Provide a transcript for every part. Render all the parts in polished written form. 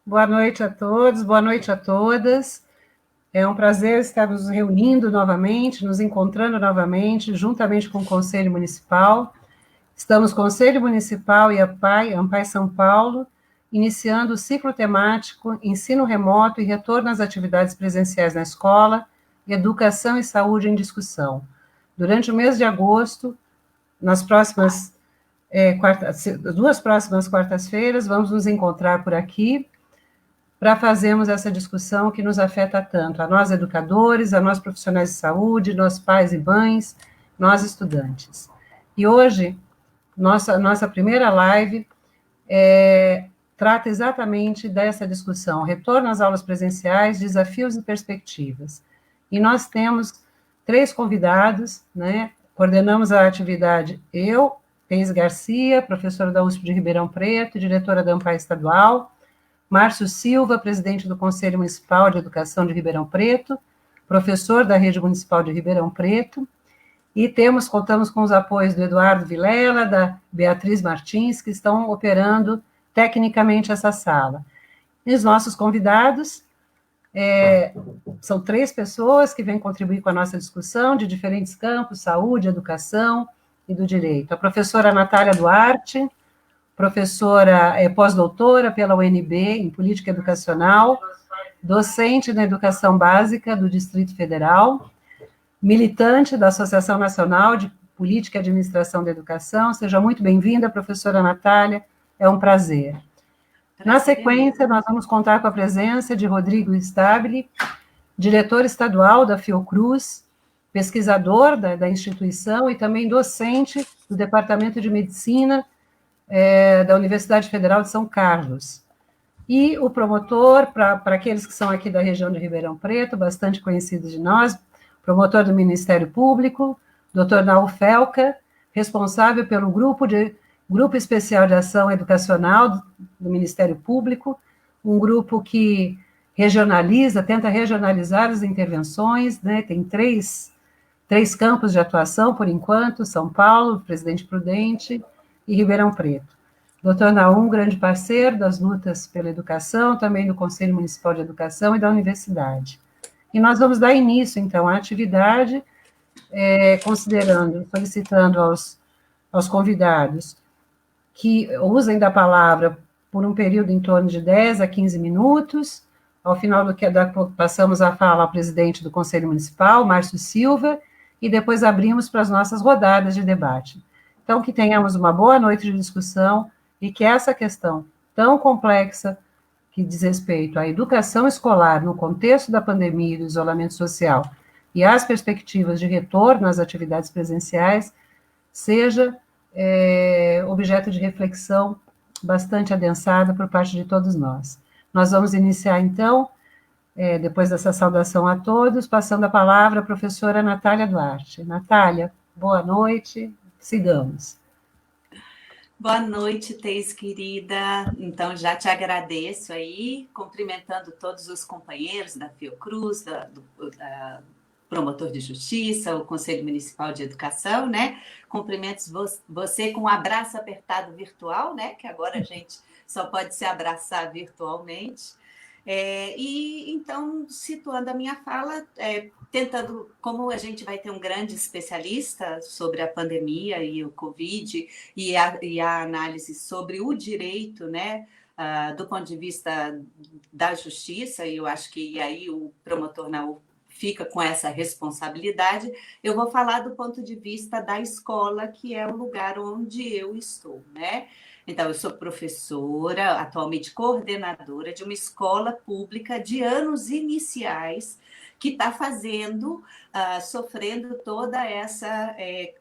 Boa noite a todos, boa noite a todas. É um prazer estar nos reunindo novamente, nos encontrando novamente, juntamente com o Conselho Municipal. Estamos Conselho Municipal e AMPAI São Paulo, iniciando o ciclo temático Ensino Remoto e Retorno às Atividades Presenciais na Escola, Educação e Saúde em Discussão. Durante o mês de agosto, nas próximas duas próximas quartas-feiras, vamos nos encontrar por aqui para fazermos essa discussão que nos afeta tanto, a nós educadores, a nós profissionais de saúde, nós pais e mães, nós estudantes. E hoje, nossa primeira live trata exatamente dessa discussão, retorno às aulas presenciais, desafios e perspectivas. E nós temos 3 convidados, né? Coordenamos a atividade eu, Thais Garcia, professora da USP de Ribeirão Preto, diretora da AMPAI Estadual, Márcio Silva, presidente do Conselho Municipal de Educação de Ribeirão Preto, professor da Rede Municipal de Ribeirão Preto, e contamos com os apoios do Eduardo Vilela, da Beatriz Martins, que estão operando tecnicamente essa sala. E os nossos convidados são 3 pessoas que vêm contribuir com a nossa discussão de diferentes campos, saúde, educação e do direito. A professora Natália Duarte, professora pós-doutora pela UNB em Política Educacional, docente na Educação Básica do Distrito Federal, militante da Associação Nacional de Política e Administração da Educação. Seja muito bem-vinda, professora Natália, é um prazer. Na sequência, nós vamos contar com a presença de Rodrigo Stabile, diretor estadual da Fiocruz, pesquisador da instituição e também docente do Departamento de Medicina da Universidade Federal de São Carlos. E o promotor, para aqueles que são aqui da região de Ribeirão Preto, bastante conhecidos de nós, promotor do Ministério Público, Dr. Naul Felca, responsável pelo Grupo Especial de Ação Educacional do Ministério Público, um grupo que tenta regionalizar as intervenções, né? Tem três campos de atuação, por enquanto, São Paulo, Presidente Prudente e Ribeirão Preto. Dr. Naum, grande parceiro das lutas pela educação, também do Conselho Municipal de Educação e da Universidade. E nós vamos dar início, então, à atividade, solicitando aos convidados que usem da palavra por um período em torno de 10 a 15 minutos. Ao final passamos a fala ao presidente do Conselho Municipal, Márcio Silva, e depois abrimos para as nossas rodadas de debate. Então, que tenhamos uma boa noite de discussão e que essa questão tão complexa que diz respeito à educação escolar no contexto da pandemia e do isolamento social e às perspectivas de retorno às atividades presenciais seja objeto de reflexão bastante adensada por parte de todos nós. Nós vamos iniciar, então, depois dessa saudação a todos, passando a palavra à professora Natália Duarte. Natália, boa noite, sigamos. Boa noite, Thais, querida. Então, já te agradeço aí, cumprimentando todos os companheiros da Fiocruz, da Promotor de Justiça, o Conselho Municipal de Educação, né? Cumprimentos você com um abraço apertado virtual, né? Que agora a gente só pode se abraçar virtualmente. E então, situando a minha fala, tentando, como a gente vai ter um grande especialista sobre a pandemia e o Covid e a análise sobre o direito, né, do ponto de vista da justiça, e eu acho que aí o promotor Naul fica com essa responsabilidade, eu vou falar do ponto de vista da escola, que é o lugar onde eu estou, né? Então, eu sou professora, atualmente coordenadora de uma escola pública de anos iniciais, que está sofrendo toda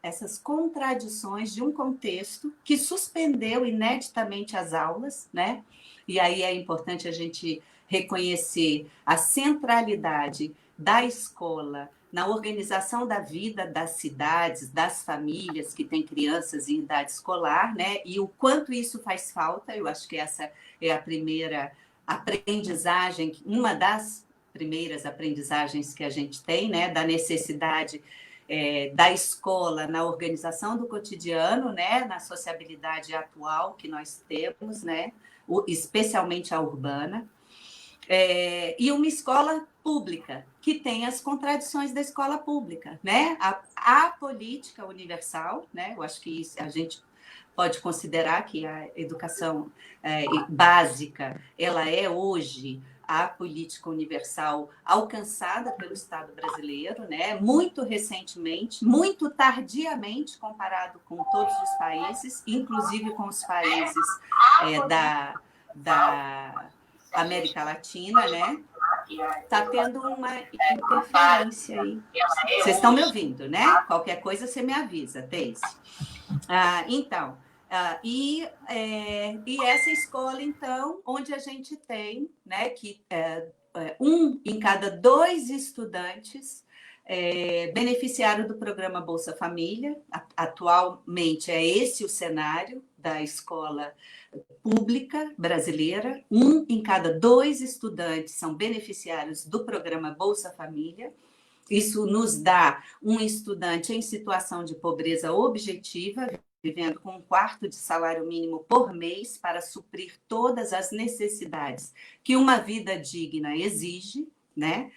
essas contradições de um contexto que suspendeu ineditamente as aulas, né? E aí é importante a gente reconhecer a centralidade da escola na organização da vida das cidades, das famílias que têm crianças em idade escolar, né? E o quanto isso faz falta. Eu acho que essa é a primeira aprendizagem, uma das primeiras aprendizagens que a gente tem, né? Da necessidade da escola na organização do cotidiano, né, na sociabilidade atual que nós temos, né, especialmente a urbana, e uma escola pública, que tem as contradições da escola pública, né? A política universal, né? Eu acho que isso, a gente pode considerar que a educação básica, ela é hoje a política universal alcançada pelo Estado brasileiro, né? Muito recentemente, muito tardiamente comparado com todos os países, inclusive com os países da América Latina, né? Está tendo uma interferência aí. Vocês estão me ouvindo, né? Qualquer coisa você me avisa, Teis. Então, e essa escola, então, onde a gente tem, né, que um em cada 2 estudantes beneficiário do programa Bolsa Família. Atualmente é esse o cenário da escola pública brasileira. 1 em cada 2 estudantes são beneficiários do programa Bolsa Família. Isso nos dá um estudante em situação de pobreza objetiva, vivendo com 1/4 de salário mínimo por mês para suprir todas as necessidades que uma vida digna exige, né?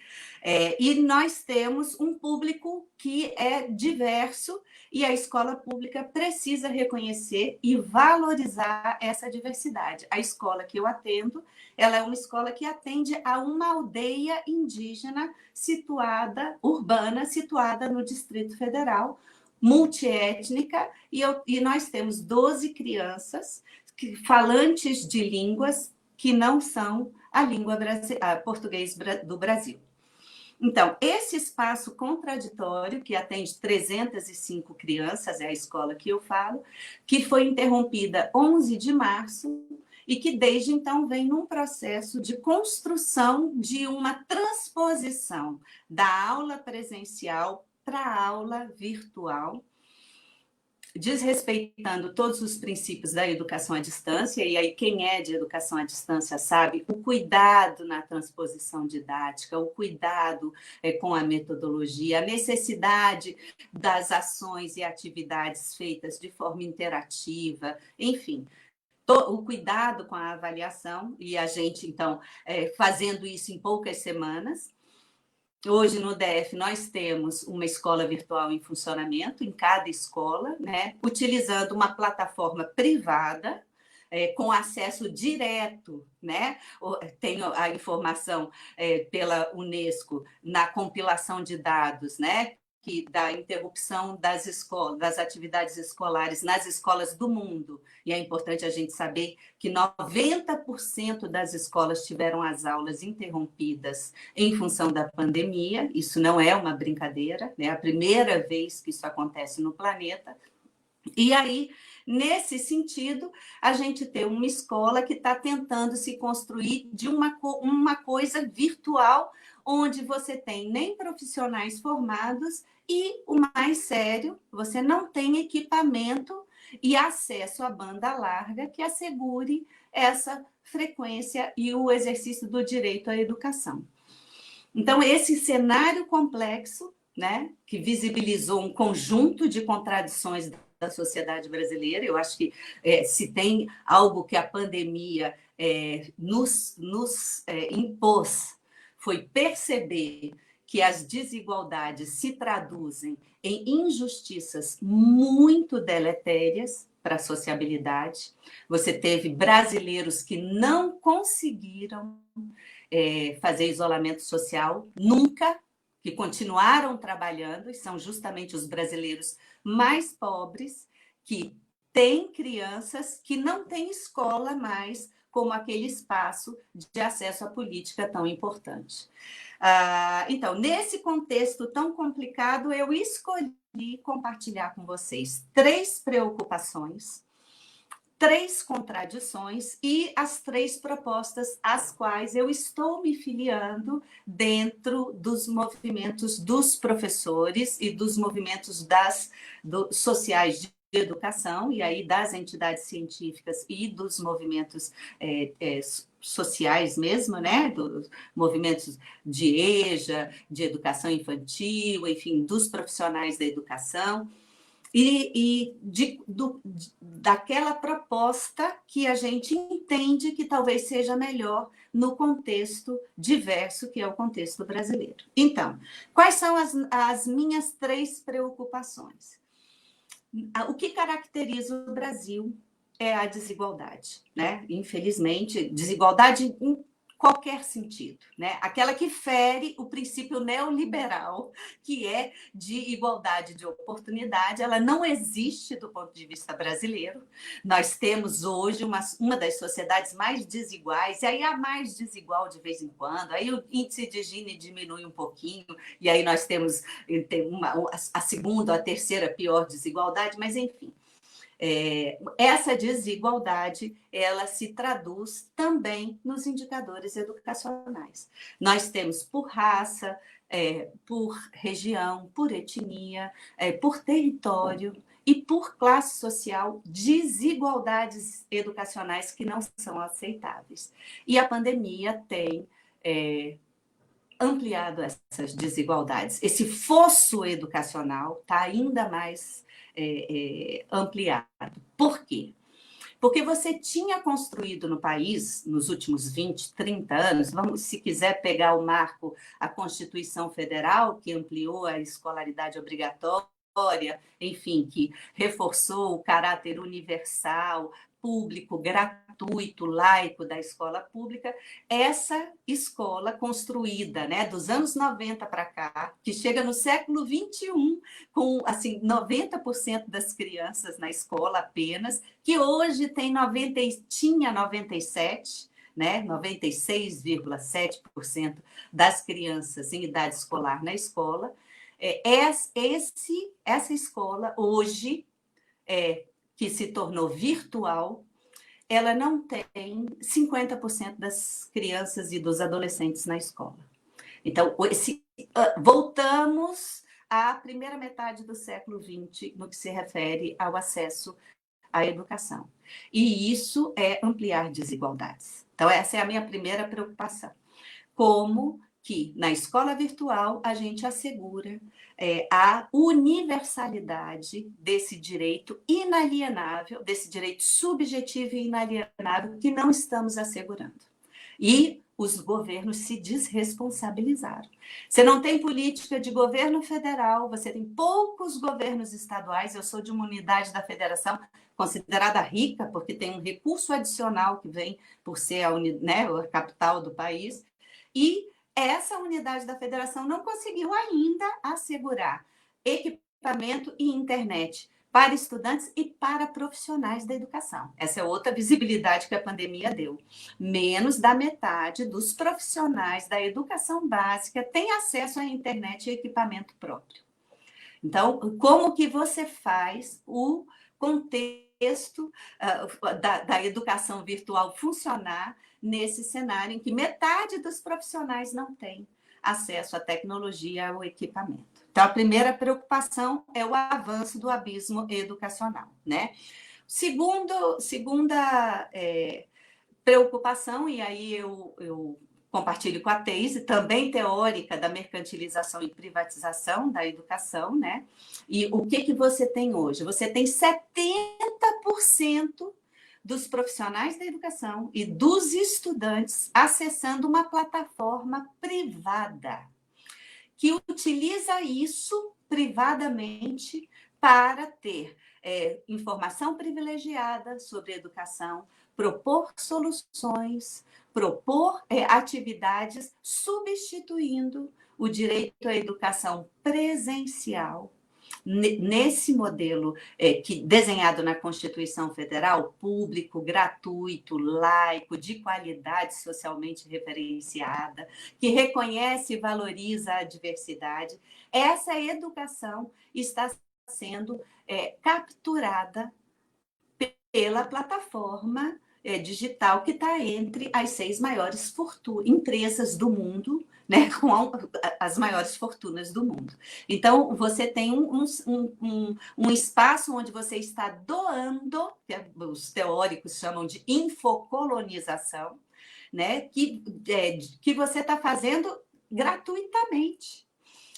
E nós temos um público que é diverso e a escola pública precisa reconhecer e valorizar essa diversidade. A escola que eu atendo, ela é uma escola que atende a uma aldeia indígena urbana, situada no Distrito Federal, multiétnica, e nós temos 12 crianças falantes de línguas que não são a língua português do Brasil. Então, esse espaço contraditório, que atende 305 crianças, é a escola que eu falo, que foi interrompida 11 de março e que desde então vem num processo de construção de uma transposição da aula presencial para a aula virtual, desrespeitando todos os princípios da educação à distância, e aí quem é de educação à distância sabe o cuidado na transposição didática, o cuidado com a metodologia, a necessidade das ações e atividades feitas de forma interativa, enfim, o cuidado com a avaliação, e a gente, então, fazendo isso em poucas semanas. Hoje, no DF, nós temos uma escola virtual em funcionamento, em cada escola, né, utilizando uma plataforma privada, com acesso direto, né? Tenho a informação pela Unesco na compilação de dados, né? Da interrupção das atividades escolares nas escolas do mundo. E é importante a gente saber que 90% das escolas tiveram as aulas interrompidas em função da pandemia. Isso não é uma brincadeira, né? É a primeira vez que isso acontece no planeta. E aí, nesse sentido, a gente tem uma escola que está tentando se construir de uma coisa virtual, onde você tem nem profissionais formados e, o mais sério, você não tem equipamento e acesso à banda larga que assegure essa frequência e o exercício do direito à educação. Então, esse cenário complexo, né, que visibilizou um conjunto de contradições da sociedade brasileira, eu acho que se tem algo que a pandemia nos impôs, foi perceber que as desigualdades se traduzem em injustiças muito deletérias para a sociabilidade. Você teve brasileiros que não conseguiram fazer isolamento social nunca, que continuaram trabalhando, e são justamente os brasileiros mais pobres, que têm crianças que não têm escola mais como aquele espaço de acesso à política tão importante. Então, nesse contexto tão complicado, eu escolhi compartilhar com vocês 3 preocupações, 3 contradições e as 3 propostas às quais eu estou me filiando dentro dos movimentos dos professores e dos movimentos sociais educação, e aí das entidades científicas e dos movimentos sociais mesmo, né? Dos movimentos de EJA, de educação infantil, enfim, dos profissionais da educação, daquela proposta que a gente entende que talvez seja melhor no contexto diverso, que é o contexto brasileiro. Então, quais são as minhas 3 preocupações? O que caracteriza o Brasil é a desigualdade, né? Infelizmente, desigualdade em qualquer sentido, né? Aquela que fere o princípio neoliberal, que é de igualdade de oportunidade, ela não existe do ponto de vista brasileiro. Nós temos hoje uma das sociedades mais desiguais, e aí a mais desigual de vez em quando, aí o índice de Gini diminui um pouquinho, e aí nós temos a segunda, a terceira pior desigualdade, mas enfim. Essa desigualdade, ela se traduz também nos indicadores educacionais. Nós temos por raça, por região, por etnia, por território e por classe social, desigualdades educacionais que não são aceitáveis. E a pandemia tem ampliado essas desigualdades. Esse fosso educacional está ainda mais ampliado. Por quê? Porque você tinha construído no país, nos últimos 20, 30 anos, vamos, se quiser pegar o marco, a Constituição Federal, que ampliou a escolaridade obrigatória, enfim, que reforçou o caráter universal, público, gratuito, laico da escola pública, essa escola construída, né, dos anos 90 para cá, que chega no século 21, com assim, 90% das crianças na escola apenas, que hoje tinha 97%, né, 96,7% das crianças em idade escolar na escola. Essa escola, hoje, que se tornou virtual, ela não tem 50% das crianças e dos adolescentes na escola. Então, voltamos à primeira metade do século XX no que se refere ao acesso à educação. E isso é ampliar desigualdades. Então, essa é a minha primeira preocupação. Como que na escola virtual a gente assegura a universalidade desse direito inalienável, desse direito subjetivo e inalienável que não estamos assegurando. E os governos se desresponsabilizaram. Você não tem política de governo federal, você tem poucos governos estaduais. Eu sou de uma unidade da federação considerada rica, porque tem um recurso adicional que vem por ser a capital do país. E essa unidade da federação não conseguiu ainda assegurar equipamento e internet para estudantes e para profissionais da educação. Essa é outra visibilidade que a pandemia deu. Menos da metade dos profissionais da educação básica tem acesso à internet e equipamento próprio. Então, como que você faz o contexto da educação virtual funcionar nesse cenário em que metade dos profissionais não tem acesso à tecnologia, ao equipamento? Então, a primeira preocupação é o avanço do abismo educacional, né? Segunda preocupação, e aí eu compartilho com a Teise, também teórica da mercantilização e privatização da educação, né? E o que você tem hoje? Você tem 70% dos profissionais da educação e dos estudantes acessando uma plataforma privada, que utiliza isso privadamente para ter informação privilegiada sobre educação, propor soluções, propor atividades, substituindo o direito à educação presencial, nesse modelo desenhado na Constituição Federal, público, gratuito, laico, de qualidade socialmente referenciada, que reconhece e valoriza a diversidade. Essa educação está sendo capturada pela plataforma digital que está entre as 6 maiores empresas do mundo, né, com as maiores fortunas do mundo. Então, você tem um espaço onde você está doando, que os teóricos chamam de infocolonização, né, que você está fazendo gratuitamente,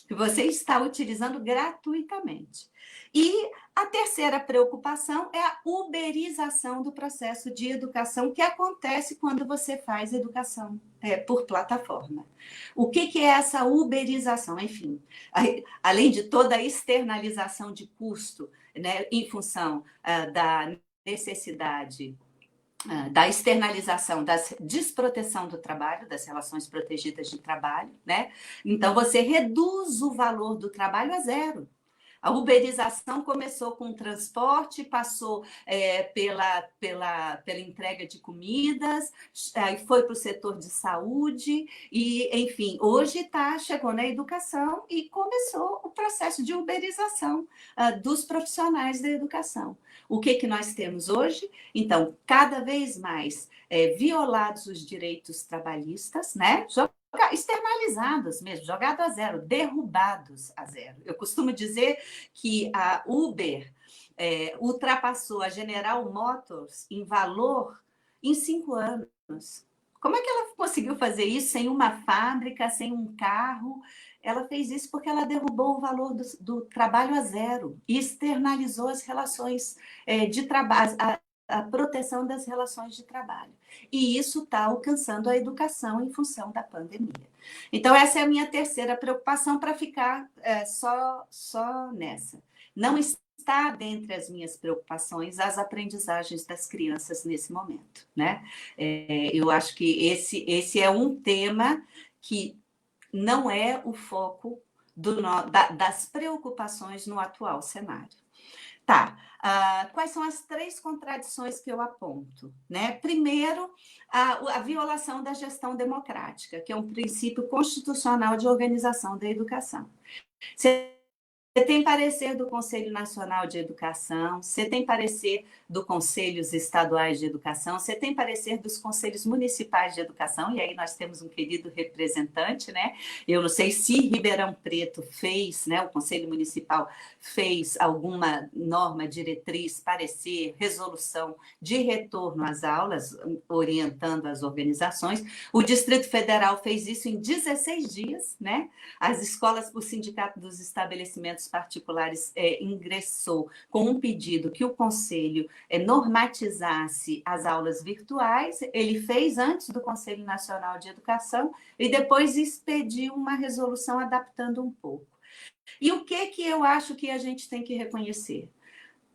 que você está utilizando gratuitamente. E a terceira preocupação é a uberização do processo de educação que acontece quando você faz educação por plataforma. O que é essa uberização? Enfim, além de toda a externalização de custo, né, em função da necessidade da externalização, da desproteção do trabalho, das relações protegidas de trabalho, né? Então, você reduz o valor do trabalho a zero. A uberização começou com o transporte, passou pela entrega de comidas, aí foi para o setor de saúde, e, enfim, hoje chegou na educação e começou o processo de uberização dos profissionais da educação. O que nós temos hoje? Então, cada vez mais violados os direitos trabalhistas, né? Externalizados mesmo, jogados a zero, derrubados a zero. Eu costumo dizer que a Uber ultrapassou a General Motors em valor em 5 anos. Como é que ela conseguiu fazer isso sem uma fábrica, sem um carro? Ela fez isso porque ela derrubou o valor do trabalho a zero e externalizou as relações de trabalho, a proteção das relações de trabalho. E isso está alcançando a educação em função da pandemia. Então, essa é a minha terceira preocupação, para ficar só nessa. Não está dentre as minhas preocupações as aprendizagens das crianças nesse momento, né? Eu acho que esse é um tema que não é o foco das preocupações no atual cenário. Tá. Quais são as 3 contradições que eu aponto, né? Primeiro, a violação da gestão democrática, que é um princípio constitucional de organização da educação. Você tem parecer do Conselho Nacional de Educação, você tem parecer dos Conselhos Estaduais de Educação, você tem parecer dos Conselhos Municipais de Educação, e aí nós temos um querido representante, né? Eu não sei se Ribeirão Preto fez, né? O Conselho Municipal fez alguma norma, diretriz, parecer, resolução de retorno às aulas, orientando as organizações. O Distrito Federal fez isso em 16 dias, né? As escolas, o Sindicato dos Estabelecimentos Particulares ingressou com um pedido que o Conselho normatizasse as aulas virtuais. Ele fez antes do Conselho Nacional de Educação e depois expediu uma resolução adaptando um pouco. E o que eu acho que a gente tem que reconhecer?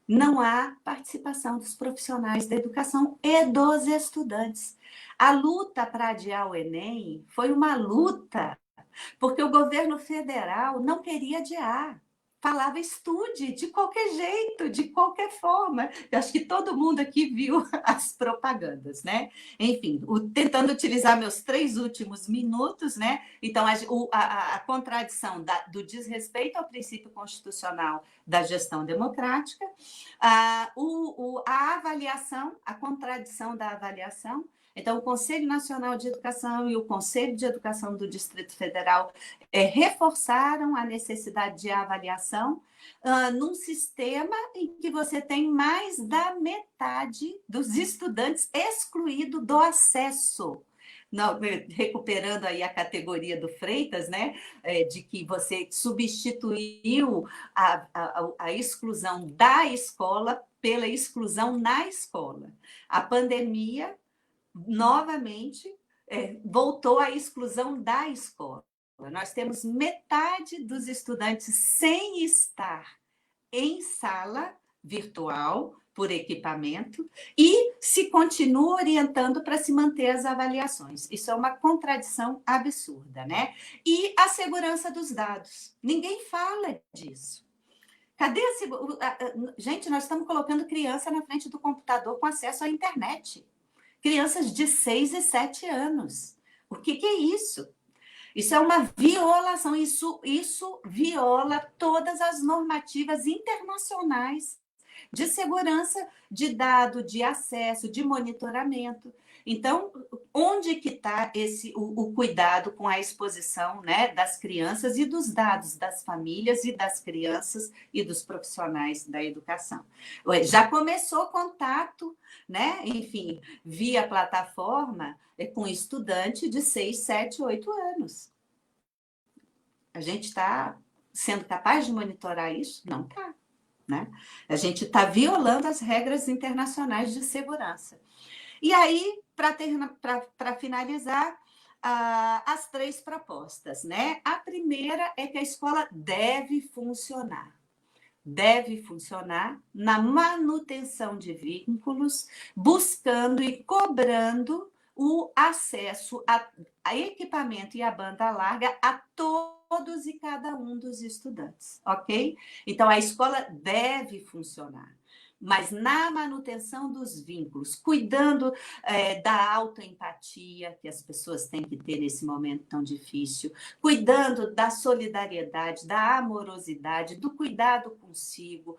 Não há participação dos profissionais da educação e dos estudantes. A luta para adiar o Enem foi uma luta porque o governo federal não queria adiar. Falava estude de qualquer jeito, de qualquer forma. Eu acho que todo mundo aqui viu as propagandas, né? Enfim, tentando utilizar meus 3 últimos minutos, né? Então, a contradição do desrespeito ao princípio constitucional da gestão democrática, a avaliação, a contradição da avaliação. Então, o Conselho Nacional de Educação e o Conselho de Educação do Distrito Federal reforçaram a necessidade de avaliação num sistema em que você tem mais da metade dos estudantes excluídos do acesso. Não, recuperando aí a categoria do Freitas, né, de que você substituiu a exclusão da escola pela exclusão na escola. A pandemia novamente voltou à exclusão da escola. Nós temos metade dos estudantes sem estar em sala virtual por equipamento e se continua orientando para se manter as avaliações. Isso é uma contradição absurda, né? E a segurança dos dados. Ninguém fala disso. Cadê gente, nós estamos colocando criança na frente do computador com acesso à internet. Crianças de 6 e 7 anos. O que é isso? Isso é uma violação, isso viola todas as normativas internacionais de segurança de dado, de acesso, de monitoramento. Então, onde que está o cuidado com a exposição, né, das crianças e dos dados das famílias e das crianças e dos profissionais da educação? Já começou contato, né, enfim, via plataforma com estudante de 6, 7, 8 anos. A gente está sendo capaz de monitorar isso? Não está, né? A gente está violando as regras internacionais de segurança. E aí, para finalizar, as 3 propostas, né? A primeira é que a escola deve funcionar na manutenção de vínculos, buscando e cobrando o acesso a equipamento e a banda larga a todos e cada um dos estudantes, ok? Então, a escola deve funcionar, mas na manutenção dos vínculos, cuidando da autoempatia que as pessoas têm que ter nesse momento tão difícil, cuidando da solidariedade, da amorosidade, do cuidado consigo,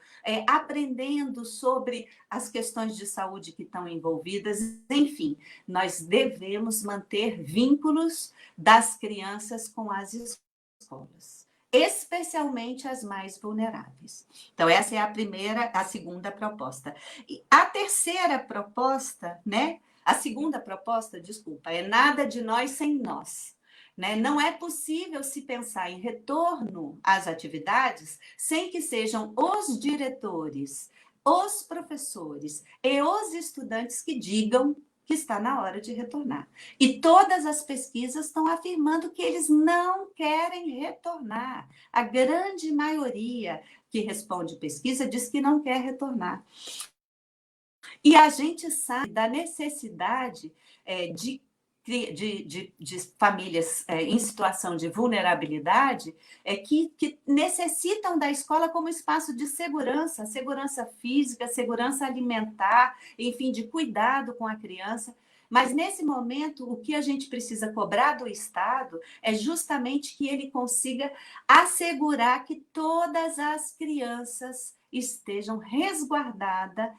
aprendendo sobre as questões de saúde que estão envolvidas, enfim, nós devemos manter vínculos das crianças com as escolas, especialmente as mais vulneráveis. Então, essa é a segunda proposta. E a terceira proposta, né? A segunda proposta, desculpa, é nada de nós sem nós. Né? Não é possível se pensar em retorno às atividades sem que sejam os diretores, os professores e os estudantes que digam que está na hora de retornar. E todas as pesquisas estão afirmando que eles não querem retornar. A grande maioria que responde pesquisa diz que não quer retornar. E a gente sabe da necessidade de famílias em situação de vulnerabilidade que necessitam da escola como espaço de segurança física, segurança alimentar, enfim, de cuidado com a criança. Mas, nesse momento, o que a gente precisa cobrar do Estado é justamente que ele consiga assegurar que todas as crianças estejam resguardadas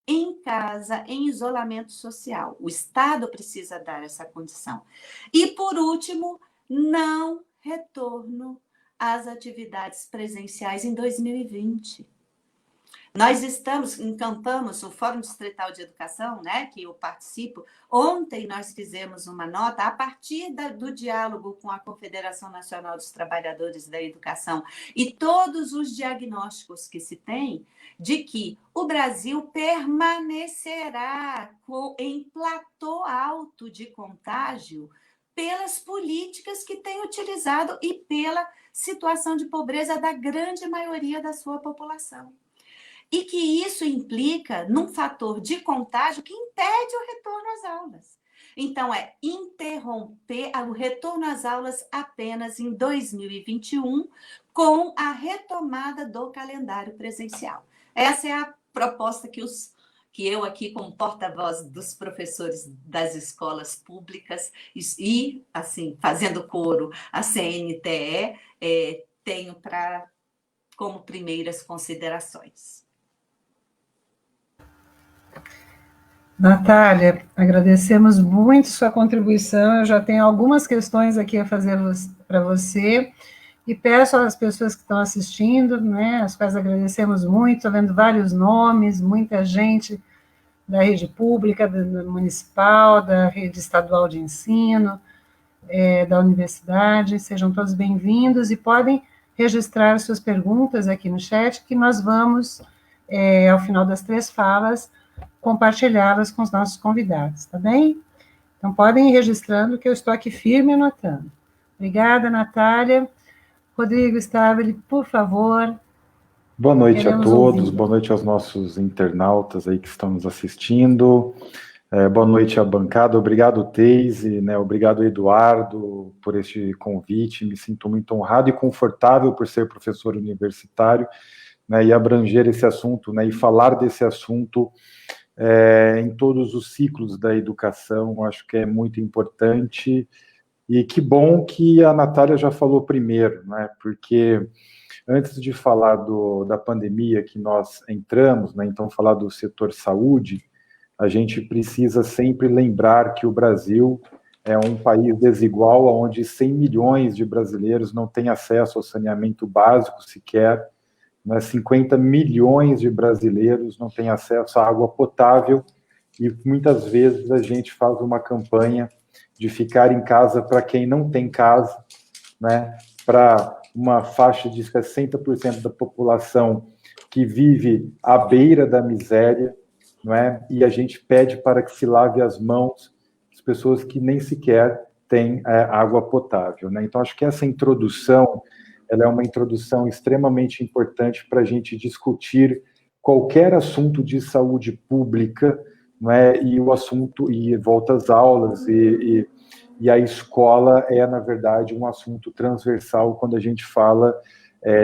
em casa, em isolamento social. O Estado precisa dar essa condição. E, por último, não retorno às atividades presenciais em 2020. Nós encampamos o Fórum Distrital de Educação, né, que eu participo. Ontem nós fizemos uma nota a partir do diálogo com a Confederação Nacional dos Trabalhadores da Educação e todos os diagnósticos que se tem de que o Brasil permanecerá em platô alto de contágio pelas políticas que tem utilizado e pela situação de pobreza da grande maioria da sua população. E que isso implica num fator de contágio que impede o retorno às aulas. Então, é interromper o retorno às aulas apenas em 2021, com a retomada do calendário presencial. Essa é a proposta que eu aqui, como porta-voz dos professores das escolas públicas e, assim, fazendo coro à CNTE, tenho como primeiras considerações. Natália, agradecemos muito sua contribuição. Eu já tenho algumas questões aqui a fazer para você e peço às pessoas que estão assistindo, né, as quais agradecemos muito, estou vendo vários nomes, muita gente da rede pública, da municipal, da rede estadual de ensino, da universidade, sejam todos bem-vindos e podem registrar suas perguntas aqui no chat, que nós vamos, ao final das 3 falas, compartilhá-las com os nossos convidados, tá bem? Então, podem ir registrando, que eu estou aqui firme anotando. Obrigada, Natália. Rodrigo Staveli, por favor. Boa noite a todos, boa noite aos nossos internautas aí que estão nos assistindo. Boa noite à bancada, obrigado, Teise, né, obrigado, Eduardo, por este convite. Me sinto muito honrado e confortável por ser professor universitário, né, e abranger esse assunto, né, e falar desse assunto em todos os ciclos da educação. Acho que é muito importante e que bom que a Natália já falou primeiro, né, porque antes de falar da pandemia que nós entramos, né, então falar do setor saúde, a gente precisa sempre lembrar que o Brasil é um país desigual, onde 100 milhões de brasileiros não têm acesso ao saneamento básico sequer, né? 50 milhões de brasileiros não têm acesso à água potável, e muitas vezes a gente faz uma campanha de ficar em casa para quem não tem casa, né? Para uma faixa de 60% da população que vive à beira da miséria, não é? E a gente pede para que se lave as mãos as pessoas que nem sequer têm água potável, né? Então, acho que essa introdução, ela é uma introdução extremamente importante para a gente discutir qualquer assunto de saúde pública, não é? E o assunto, e volta às aulas, e a escola é, na verdade, um assunto transversal quando a gente fala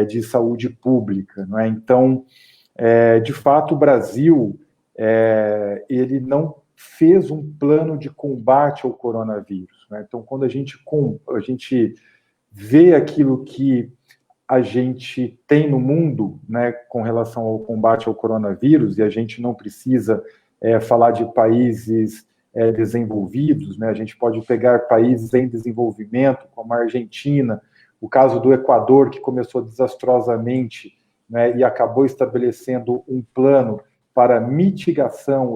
de saúde pública, não é? Então, de fato, o Brasil, ele não fez um plano de combate ao coronavírus, né? Então, quando a gente vê aquilo que a gente tem no mundo, né, com relação ao combate ao coronavírus, e a gente não precisa falar de países desenvolvidos, né? A gente pode pegar países em desenvolvimento, como a Argentina, o caso do Equador, que começou desastrosamente, né, e acabou estabelecendo um plano para mitigação,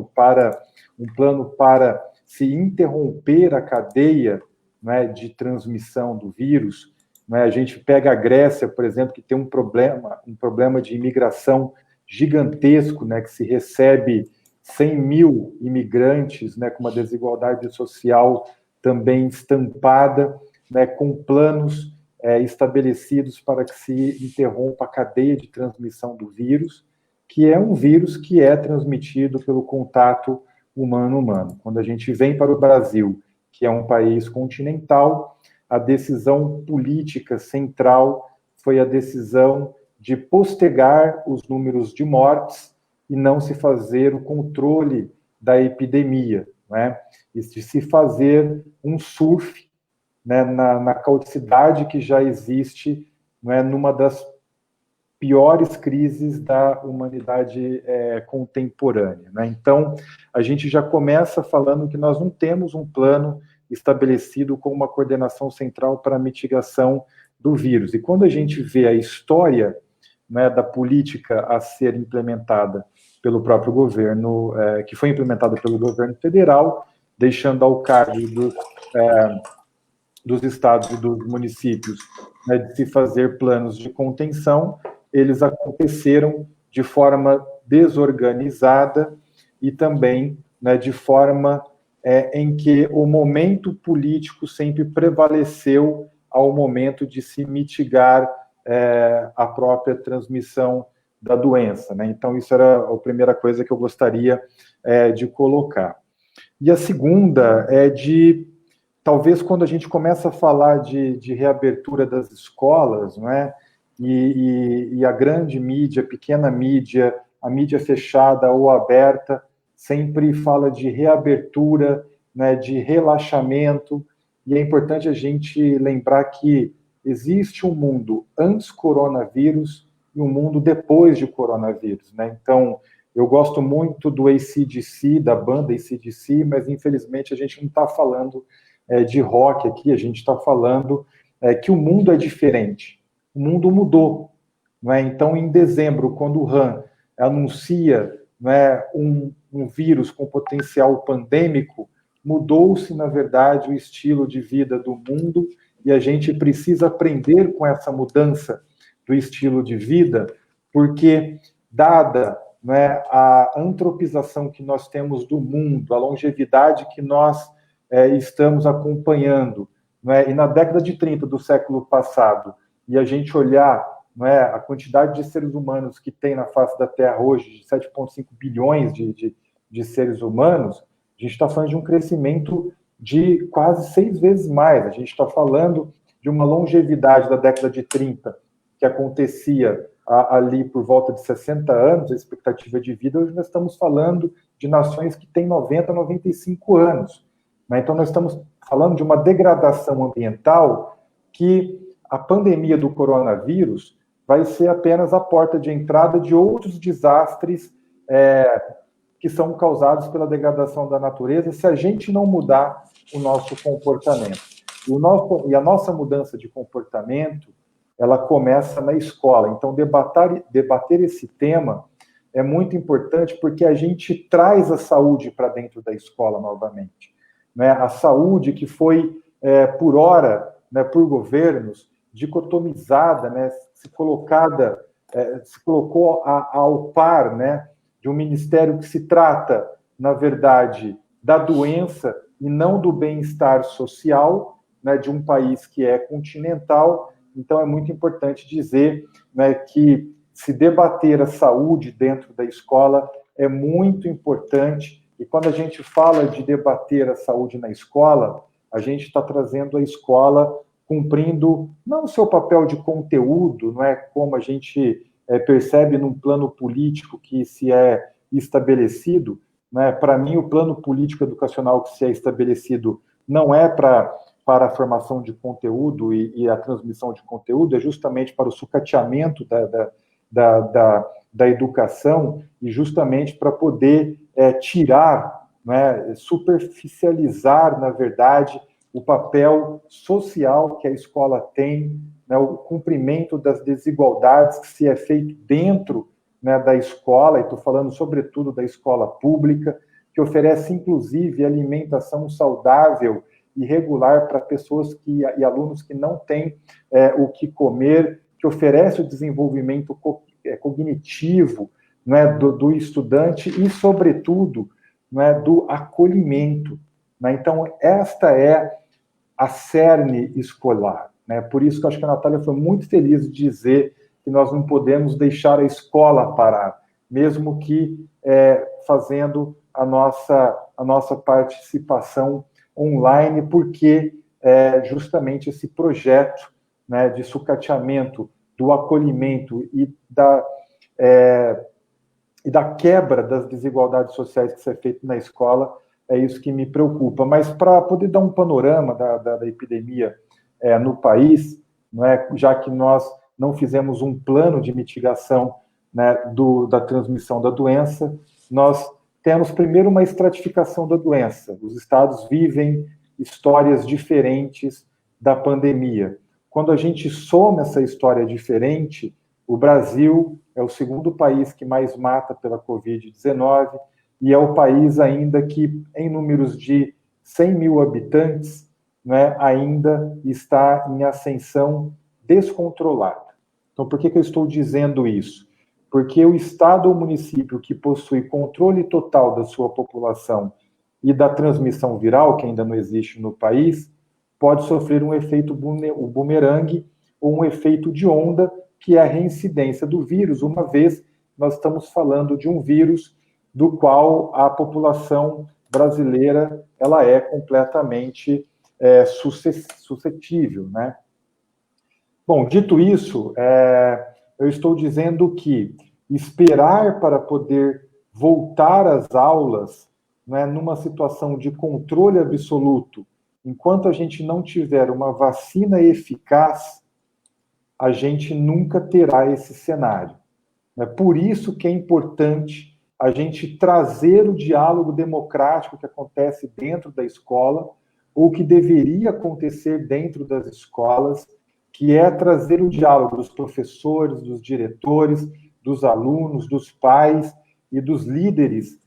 um plano para se interromper a cadeia, né, de transmissão do vírus. Né? A gente pega a Grécia, por exemplo, que tem um problema de imigração gigantesco, né, que se recebe 100 mil imigrantes, né, com uma desigualdade social também estampada, né, com planos estabelecidos para que se interrompa a cadeia de transmissão do vírus, que é um vírus que é transmitido pelo contato humano-humano. Quando a gente vem para o Brasil, que é um país continental, a decisão política central foi a decisão de postergar os números de mortes e não se fazer o controle da epidemia, né? E de se fazer um surf, né, na caoticidade que já existe, né, numa das piores crises da humanidade contemporânea, né? Então, a gente já começa falando que nós não temos um plano estabelecido com uma coordenação central para a mitigação do vírus. E quando a gente vê a história, né, da política a ser implementada pelo próprio governo, que foi implementada pelo governo federal, deixando ao cargo dos estados e dos municípios, né, de se fazer planos de contenção, eles aconteceram de forma desorganizada e também, né, de forma em que o momento político sempre prevaleceu ao momento de se mitigar a própria transmissão da doença, né? Então, isso era a primeira coisa que eu gostaria de colocar. E a segunda talvez quando a gente começa a falar de reabertura das escolas, não é? E a grande mídia, a pequena mídia, a mídia fechada ou aberta, sempre fala de reabertura, né, de relaxamento, e é importante a gente lembrar que existe um mundo antes coronavírus e um mundo depois de coronavírus, né? Então, eu gosto muito do AC/DC, da banda AC/DC, mas infelizmente a gente não está falando de rock aqui, a gente está falando que o mundo é diferente. O mundo mudou, não é? Então, em dezembro, quando o Han anuncia, não é, um vírus com potencial pandêmico, mudou-se, na verdade, o estilo de vida do mundo, e a gente precisa aprender com essa mudança do estilo de vida, porque, dada, não é, a antropização que nós temos do mundo, a longevidade que nós estamos acompanhando, não é? E na década de 30 do século passado, e a gente olhar, não é, a quantidade de seres humanos que tem na face da Terra hoje, de 7,5 bilhões de seres humanos, a gente está falando de um crescimento de quase 6 vezes mais. A gente está falando de uma longevidade da década de 30, que acontecia ali por volta de 60 anos, a expectativa de vida. Hoje nós estamos falando de nações que têm 90, 95 anos. Né? Então, nós estamos falando de uma degradação ambiental que a pandemia do coronavírus vai ser apenas a porta de entrada de outros desastres que são causados pela degradação da natureza se a gente não mudar o nosso comportamento. E a nossa mudança de comportamento, ela começa na escola. Então, debater esse tema é muito importante porque a gente traz a saúde para dentro da escola novamente. Né? A saúde que foi, por hora, né, por governos, dicotomizada, né, se colocou ao par, né, de um ministério que se trata, na verdade, da doença e não do bem-estar social, né, de um país que é continental. Então, é muito importante dizer, né, que se debater a saúde dentro da escola é muito importante. E quando a gente fala de debater a saúde na escola, a gente está trazendo a escola cumprindo não o seu papel de conteúdo, não é como a gente percebe num plano político que se é estabelecido. Né? Para mim, o plano político educacional que se é estabelecido não é para a formação de conteúdo e a transmissão de conteúdo, é justamente para o sucateamento da educação e justamente para poder tirar, né, superficializar, na verdade, o papel social que a escola tem, né, o cumprimento das desigualdades que se é feito dentro, né, da escola, e estou falando sobretudo da escola pública, que oferece inclusive alimentação saudável e regular para pessoas e alunos que não têm o que comer, que oferece o desenvolvimento cognitivo, né, do estudante e, sobretudo, né, do acolhimento. Né? Então, esta é a cerne escolar. Né? Por isso que eu acho que a Natália foi muito feliz de dizer que nós não podemos deixar a escola parar, mesmo que fazendo a nossa participação online, porque justamente esse projeto, né, de sucateamento, do acolhimento e da quebra das desigualdades sociais que isso é feito na escola, é isso que me preocupa. Mas para poder dar um panorama da epidemia no país, não é, já que nós não fizemos um plano de mitigação, né, da transmissão da doença, nós temos primeiro uma estratificação da doença. Os estados vivem histórias diferentes da pandemia. Quando a gente soma essa história diferente, o Brasil é o segundo país que mais mata pela Covid-19 e é o país ainda que, em números de 100 mil habitantes, né, ainda está em ascensão descontrolada. Então, por que eu estou dizendo isso? Porque o estado ou município que possui controle total da sua população e da transmissão viral, que ainda não existe no país, pode sofrer um efeito bumerangue ou um efeito de onda, que é a reincidência do vírus, uma vez nós estamos falando de um vírus do qual a população brasileira ela é completamente suscetível, né? Bom, dito isso, eu estou dizendo que esperar para poder voltar às aulas, né, numa situação de controle absoluto, enquanto a gente não tiver uma vacina eficaz, a gente nunca terá esse cenário. É por isso que é importante a gente trazer o diálogo democrático que acontece dentro da escola, ou que deveria acontecer dentro das escolas, que é trazer o diálogo dos professores, dos diretores, dos alunos, dos pais e dos líderes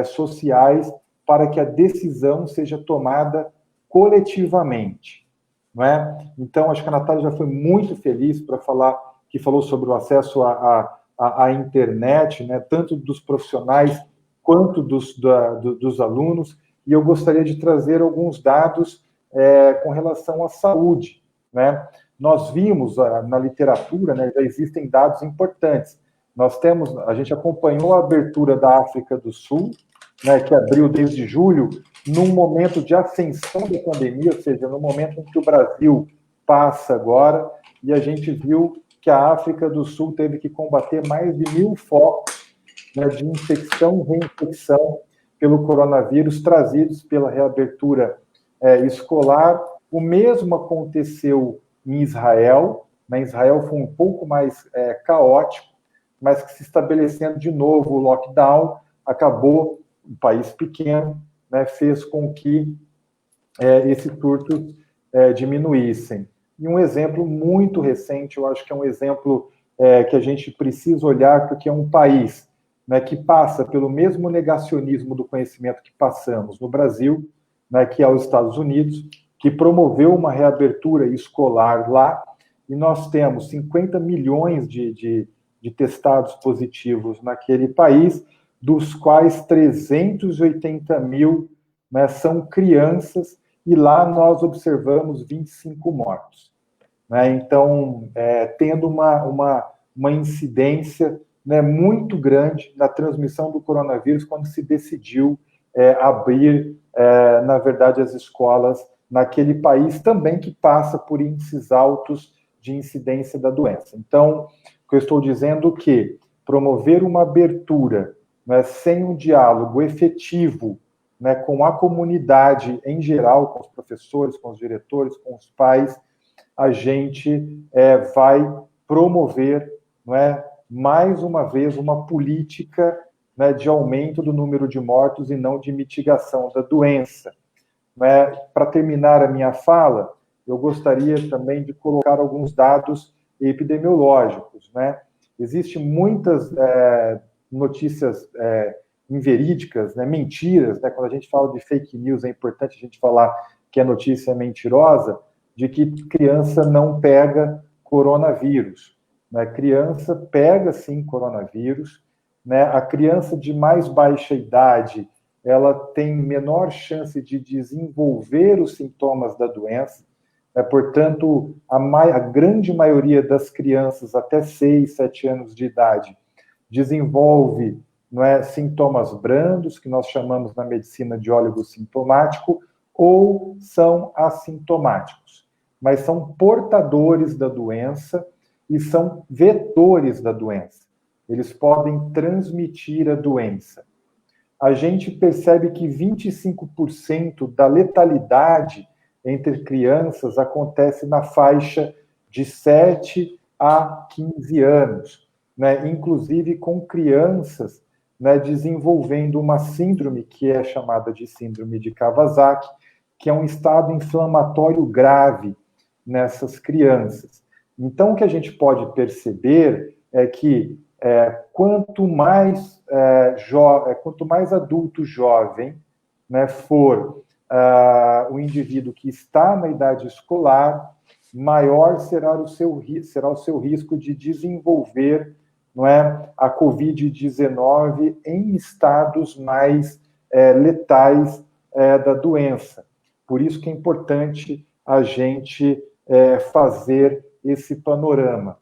sociais, para que a decisão seja tomada coletivamente. Não é? Então, acho que a Natália já foi muito feliz para falar, que falou sobre o acesso à internet, né, tanto dos profissionais quanto dos alunos, e eu gostaria de trazer alguns dados com relação à saúde. Né? Nós vimos na literatura, né, já existem dados importantes. A gente acompanhou a abertura da África do Sul, né, que abriu desde julho, num momento de ascensão da pandemia, ou seja, no momento em que o Brasil passa agora, e a gente viu que a África do Sul teve que combater mais de 1.000 focos, né, de infecção e reinfecção pelo coronavírus, trazidos pela reabertura escolar. O mesmo aconteceu em Israel. Em Israel foi um pouco mais caótico, mas que se estabelecendo de novo o lockdown, acabou um país pequeno, né, fez com que esses surtos diminuíssem. E um exemplo muito recente, eu acho que é um exemplo que a gente precisa olhar, porque é um país, né, que passa pelo mesmo negacionismo do conhecimento que passamos no Brasil, né, que é os Estados Unidos, que promoveu uma reabertura escolar lá, e nós temos 50 milhões de testados positivos naquele país, dos quais 380 mil, né, são crianças, e lá nós observamos 25 mortos. Né? Então, tendo uma incidência, né, muito grande na transmissão do coronavírus quando se decidiu abrir, na verdade, as escolas naquele país também que passa por índices altos de incidência da doença. Então, o que eu estou dizendo é que promover uma abertura, né, sem um diálogo efetivo, né, com a comunidade em geral, com os professores, com os diretores, com os pais, a gente vai promover, não é, mais uma vez, uma política, né, de aumento do número de mortos e não de mitigação da doença. Né? Para terminar a minha fala, eu gostaria também de colocar alguns dados epidemiológicos. Né? Existem muitas notícias inverídicas, né, mentiras, né, quando a gente fala de fake news, é importante a gente falar que a notícia é mentirosa, de que criança não pega coronavírus. Né? Criança pega, sim, coronavírus. Né? A criança de mais baixa idade, ela tem menor chance de desenvolver os sintomas da doença. Portanto, a grande maioria das crianças até 6, 7 anos de idade desenvolve, não é, sintomas brandos, que nós chamamos na medicina de oligosintomático, ou são assintomáticos, mas são portadores da doença e são vetores da doença. Eles podem transmitir a doença. A gente percebe que 25% da letalidade entre crianças acontece na faixa de 7 a 15 anos, né? Inclusive com crianças, né, desenvolvendo uma síndrome que é chamada de síndrome de Kawasaki, que é um estado inflamatório grave nessas crianças. Então, o que a gente pode perceber é que quanto mais adulto jovem, né, for o indivíduo que está na idade escolar, maior será o seu risco de desenvolver, não é, a Covid-19 em estados mais letais da doença. Por isso que é importante a gente fazer esse panorama.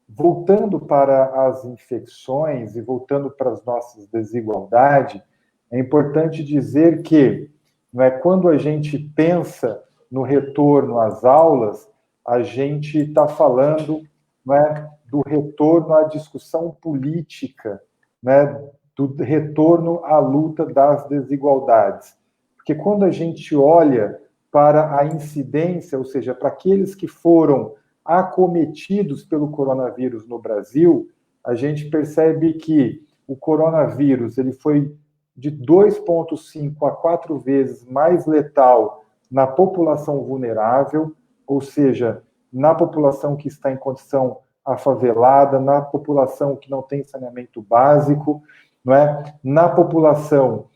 Voltando para as infecções e voltando para as nossas desigualdades, é importante dizer que, não é, quando a gente pensa no retorno às aulas, a gente está falando, não é, do retorno à discussão política, né, do retorno à luta das desigualdades. Porque quando a gente olha para a incidência, ou seja, para aqueles que foram acometidos pelo coronavírus no Brasil, a gente percebe que o coronavírus ele foi de 2,5 a 4 vezes mais letal na população vulnerável, ou seja, na população que está em condição afavelada, na população que não tem saneamento básico, não é? Na população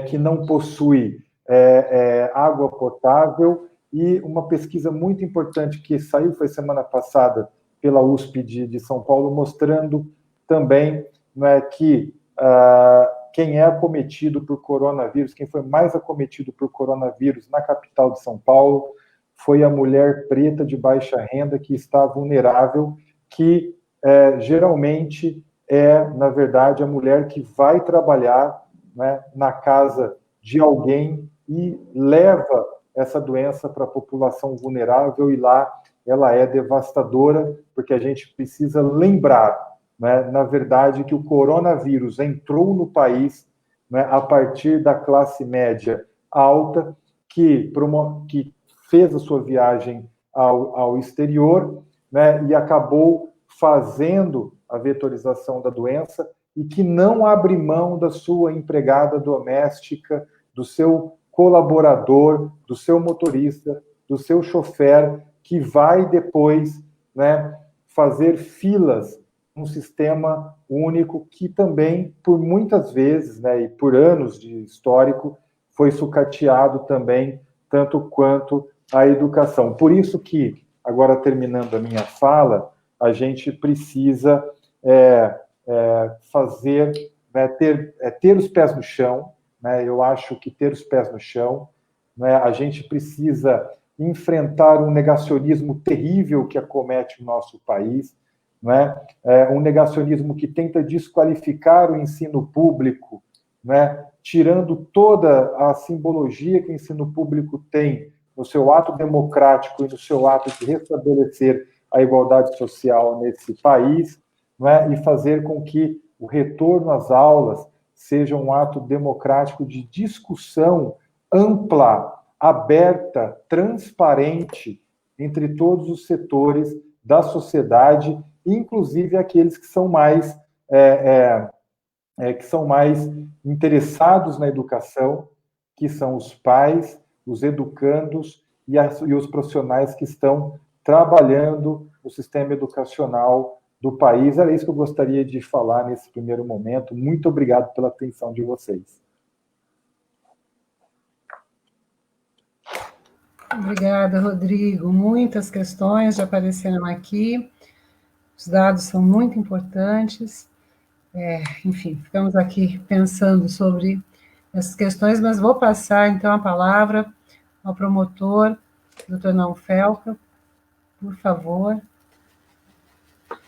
que não possui água potável. E uma pesquisa muito importante que saiu, foi semana passada, pela USP de São Paulo, mostrando também, né, que quem é acometido por coronavírus, quem foi mais acometido por coronavírus na capital de São Paulo, foi a mulher preta de baixa renda que está vulnerável, que geralmente na verdade, a mulher que vai trabalhar, né, na casa de alguém e leva essa doença para a população vulnerável, e lá ela é devastadora, porque a gente precisa lembrar, né, na verdade, que o coronavírus entrou no país, né, a partir da classe média alta, que fez a sua viagem ao exterior, né, e acabou fazendo a vetorização da doença e que não abre mão da sua empregada doméstica, do seu colaborador, do seu motorista, do seu chofer, que vai depois, né, fazer filas num sistema único que também, por muitas vezes, né, e por anos de histórico, foi sucateado também, tanto quanto a educação. Por isso que, agora terminando a minha fala, a gente precisa fazer, né, ter os pés no chão, né? Eu acho que ter os pés no chão, né, a gente precisa enfrentar um negacionismo terrível que acomete o nosso país, né? Um negacionismo que tenta desqualificar o ensino público, né? Tirando toda a simbologia que o ensino público tem no seu ato democrático e no seu ato de restabelecer a igualdade social nesse país, né? E fazer com que o retorno às aulas seja um ato democrático de discussão ampla, aberta, transparente entre todos os setores da sociedade, inclusive aqueles que são mais interessados na educação, que são os pais, os educandos e os profissionais que estão trabalhando no sistema educacional do país. Era isso que eu gostaria de falar nesse primeiro momento. Muito obrigado pela atenção de vocês. Obrigada, Rodrigo. Muitas questões já apareceram aqui. Os dados são muito importantes. Enfim, ficamos aqui pensando sobre essas questões, mas vou passar, então, a palavra ao promotor, doutor Não Felca. Por favor.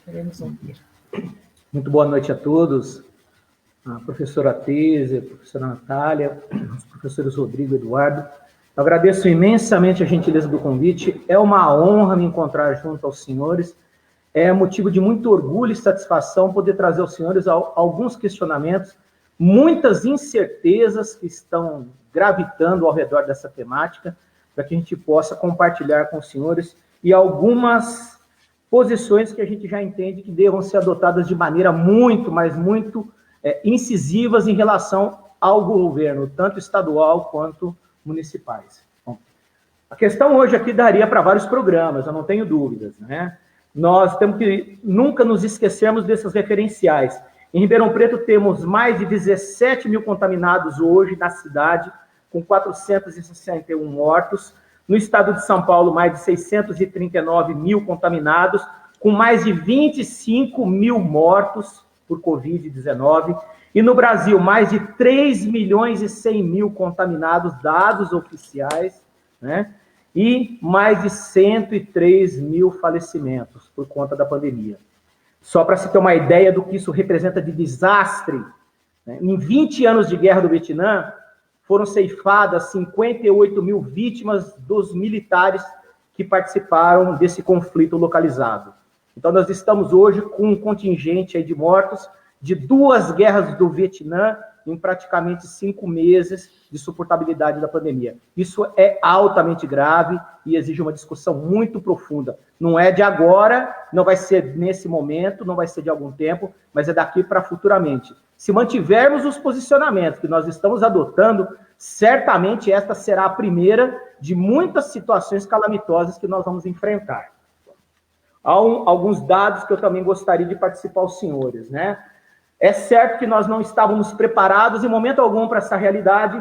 Queremos ouvir. Muito boa noite a todos. A professora Teise, a professora Natália, os professores Rodrigo e Eduardo. Eu agradeço imensamente a gentileza do convite. É uma honra me encontrar junto aos senhores. É motivo de muito orgulho e satisfação poder trazer aos senhores alguns questionamentos, muitas incertezas que estão gravitando ao redor dessa temática, para que a gente possa compartilhar com os senhores e algumas posições que a gente já entende que devam ser adotadas de maneira muito, mas muito incisivas em relação ao governo, tanto estadual quanto municipais. Bom, a questão hoje aqui daria para vários programas, eu não tenho dúvidas, né? Nós temos que nunca nos esquecermos desses referenciais. Em Ribeirão Preto temos mais de 17 mil contaminados hoje na cidade, com 461 mortos. No estado de São Paulo, mais de 639 mil contaminados, com mais de 25 mil mortos por Covid-19. E no Brasil, mais de 3 milhões e 100 mil contaminados, dados oficiais, né? E mais de 103 mil falecimentos por conta da pandemia. Só para se ter uma ideia do que isso representa de desastre, né? Em 20 anos de guerra do Vietnã, foram ceifadas 58 mil vítimas dos militares que participaram desse conflito localizado. Então, nós estamos hoje com um contingente aí de mortos de 2 guerras do Vietnã em praticamente 5 meses de suportabilidade da pandemia. Isso é altamente grave e exige uma discussão muito profunda. Não é de agora, não vai ser nesse momento, não vai ser de algum tempo, mas é daqui para futuramente. Se mantivermos os posicionamentos que nós estamos adotando, certamente esta será a primeira de muitas situações calamitosas que nós vamos enfrentar. Há alguns dados que eu também gostaria de participar aos senhores, né? É certo que nós não estávamos preparados em momento algum para essa realidade.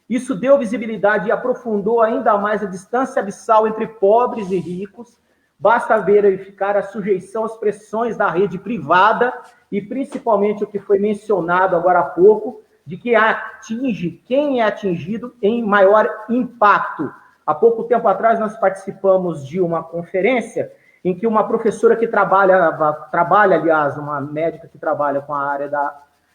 Isso deu visibilidade e aprofundou ainda mais a distância abissal entre pobres e ricos. Basta verificar a sujeição às pressões da rede privada e principalmente o que foi mencionado agora há pouco, de que atinge quem é atingido em maior impacto. Há pouco tempo atrás nós participamos de uma conferência em que uma professora que trabalha, aliás, uma médica que trabalha com a área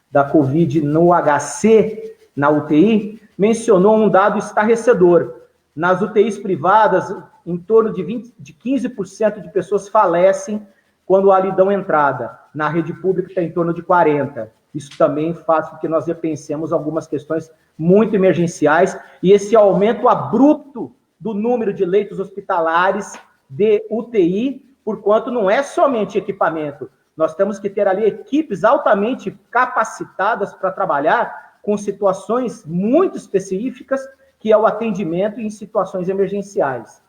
da Covid no HC, na UTI, mencionou um dado estarrecedor. Nas UTIs privadas, em torno de 15% de pessoas falecem quando lhe dão entrada. Na rede pública está em torno de 40%. Isso também faz com que nós repensemos algumas questões muito emergenciais e esse aumento abrupto do número de leitos hospitalares de UTI, porquanto não é somente equipamento, Nós temos que ter ali equipes altamente capacitadas para trabalhar com situações muito específicas, que é o atendimento em situações emergenciais.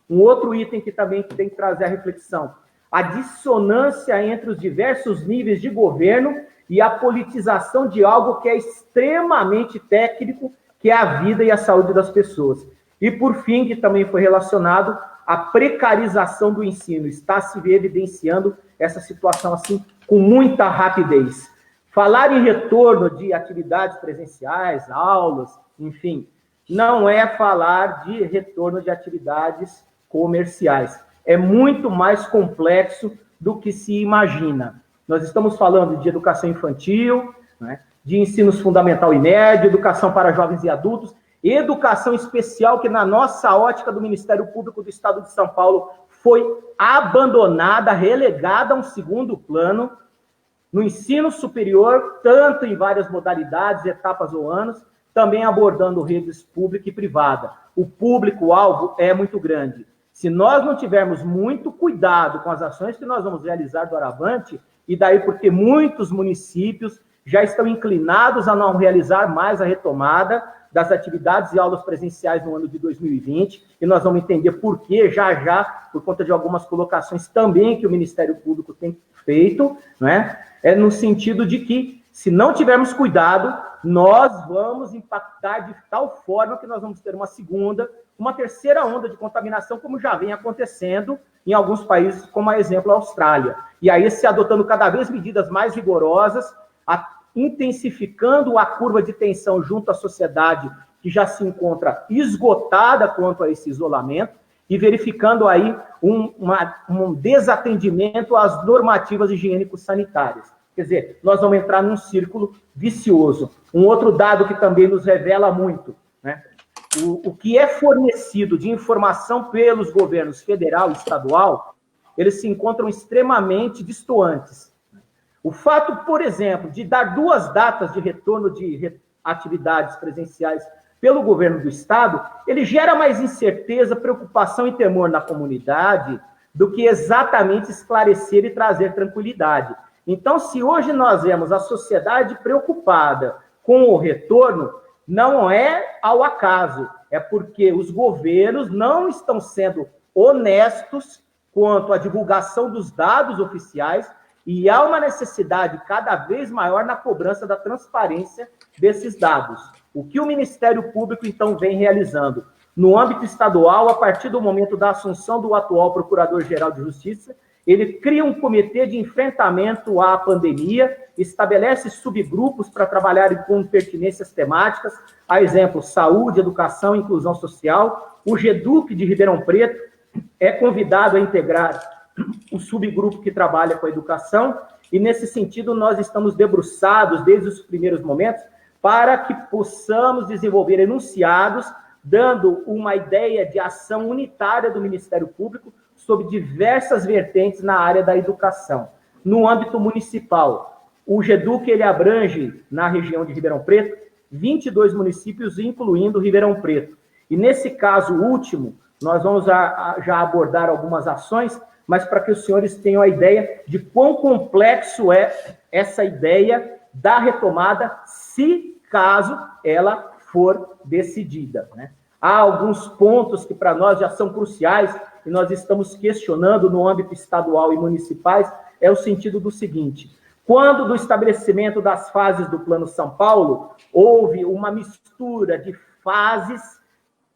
Um outro item que também tem que trazer a reflexão, a dissonância entre os diversos níveis de governo e a politização de algo que é extremamente técnico, que é a vida e a saúde das pessoas. E, por fim, que também foi relacionado à precarização do ensino. Está se evidenciando essa situação assim com muita rapidez. Falar em retorno de atividades presenciais, aulas, enfim, não é falar de retorno de atividades comerciais. É muito mais complexo do que se imagina. Nós estamos falando de educação infantil, né, de ensinos fundamental e médio, educação para jovens e adultos, educação especial que, na nossa ótica do Ministério Público do Estado de São Paulo, foi abandonada, relegada a um segundo plano. No ensino superior, tanto em várias modalidades, etapas ou anos, também abordando redes pública e privada. O público-alvo é muito grande. Se nós não tivermos muito cuidado com as ações que nós vamos realizar do Aravante, e daí porque muitos municípios já estão inclinados a não realizar mais a retomada das atividades e aulas presenciais no ano de 2020, e nós vamos entender por que já, por conta de algumas colocações também que o Ministério Público tem feito, né? É no sentido de que, se não tivermos cuidado, nós vamos impactar de tal forma que nós vamos ter uma segunda, uma terceira onda de contaminação, como já vem acontecendo em alguns países, como a exemplo a Austrália. E aí se adotando cada vez medidas mais rigorosas, intensificando a curva de tensão junto à sociedade, que já se encontra esgotada quanto a esse isolamento, e verificando aí um desatendimento às normativas higiênico-sanitárias. Quer dizer, nós vamos entrar num círculo vicioso. Um outro dado que também nos revela muito, né? O que é fornecido de informação pelos governos federal e estadual, eles se encontram extremamente distantes. O fato, por exemplo, de dar 2 datas de retorno de atividades presenciais pelo governo do Estado, ele gera mais incerteza, preocupação e temor na comunidade do que exatamente esclarecer e trazer tranquilidade. Então, se hoje nós vemos a sociedade preocupada com o retorno, não é ao acaso, é porque os governos não estão sendo honestos quanto à divulgação dos dados oficiais e há uma necessidade cada vez maior na cobrança da transparência desses dados. O que o Ministério Público, então, vem realizando? No âmbito estadual, a partir do momento da assunção do atual Procurador-Geral de Justiça, ele cria um comitê de enfrentamento à pandemia, estabelece subgrupos para trabalhar com pertinências temáticas, a exemplo, saúde, educação e inclusão social. O GEDUC de Ribeirão Preto é convidado a integrar o subgrupo que trabalha com a educação, e nesse sentido nós estamos debruçados desde os primeiros momentos para que possamos desenvolver enunciados, dando uma ideia de ação unitária do Ministério Público sobre diversas vertentes na área da educação. No âmbito municipal, o GEDUC ele abrange, na região de Ribeirão Preto, 22 municípios, incluindo Ribeirão Preto. E nesse caso último, nós vamos já abordar algumas ações, mas para que os senhores tenham a ideia de quão complexo é essa ideia da retomada, se caso ela for decidida, né? Há alguns pontos que para nós já são cruciais e nós estamos questionando no âmbito estadual e municipais, é o sentido do seguinte: quando do estabelecimento das fases do Plano São Paulo, houve uma mistura de fases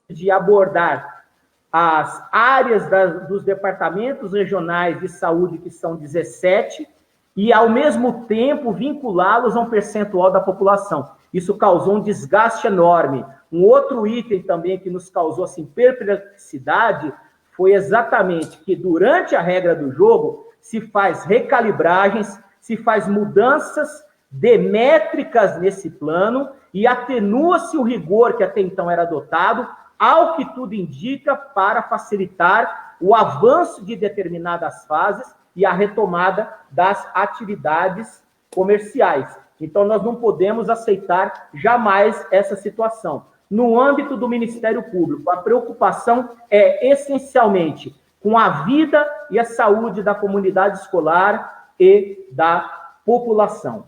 de abordar as áreas dos departamentos regionais de saúde, que são 17, e, ao mesmo tempo, vinculá-los a um percentual da população. Isso causou um desgaste enorme. Um outro item também que nos causou assim, perplexidade foi exatamente que, durante a regra do jogo, se faz recalibragens, se faz mudanças de métricas nesse plano e atenua-se o rigor que até então era adotado, ao que tudo indica, para facilitar o avanço de determinadas fases e a retomada das atividades comerciais. Então, nós não podemos aceitar jamais essa situação. No âmbito do Ministério Público, a preocupação é essencialmente com a vida e a saúde da comunidade escolar, e da população.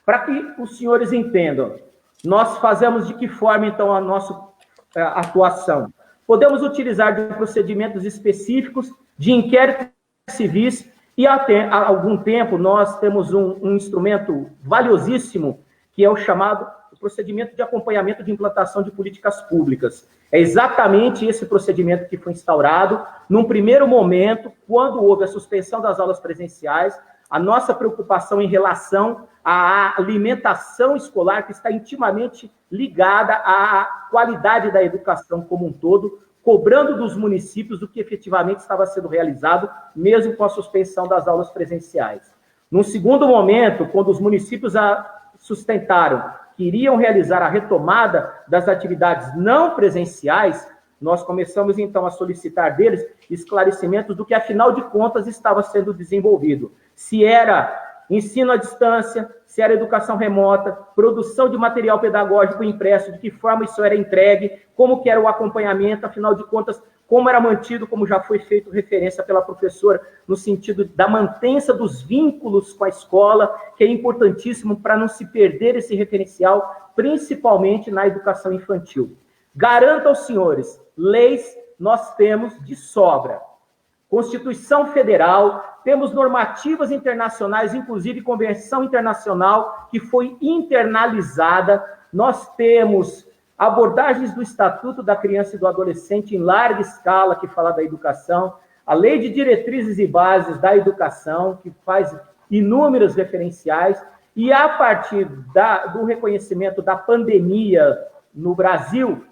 Para que os senhores entendam, nós fazemos de que forma, então, a nossa atuação? Podemos utilizar de procedimentos específicos, de inquéritos civis, e até há algum tempo nós temos um instrumento valiosíssimo, que é o chamado procedimento de acompanhamento de implantação de políticas públicas. É exatamente esse procedimento que foi instaurado. Num primeiro momento, quando houve a suspensão das aulas presenciais, a nossa preocupação em relação à alimentação escolar, que está intimamente ligada à qualidade da educação como um todo, cobrando dos municípios do que efetivamente estava sendo realizado, mesmo com a suspensão das aulas presenciais. Num segundo momento, quando os municípios sustentaram que iriam realizar a retomada das atividades não presenciais, nós começamos, então, a solicitar deles esclarecimentos do que, afinal de contas, estava sendo desenvolvido. Se era ensino à distância, se era educação remota, produção de material pedagógico impresso, de que forma isso era entregue, como que era o acompanhamento, afinal de contas, como era mantido, como já foi feito referência pela professora, no sentido da mantença dos vínculos com a escola, que é importantíssimo para não se perder esse referencial, principalmente na educação infantil. Garanto aos senhores, leis nós temos de sobra. Constituição Federal, temos normativas internacionais, inclusive Convenção Internacional, que foi internalizada. Nós temos abordagens do Estatuto da Criança e do Adolescente em larga escala, que fala da educação, a Lei de Diretrizes e Bases da Educação, que faz inúmeros referenciais, e a partir do reconhecimento da pandemia no Brasil,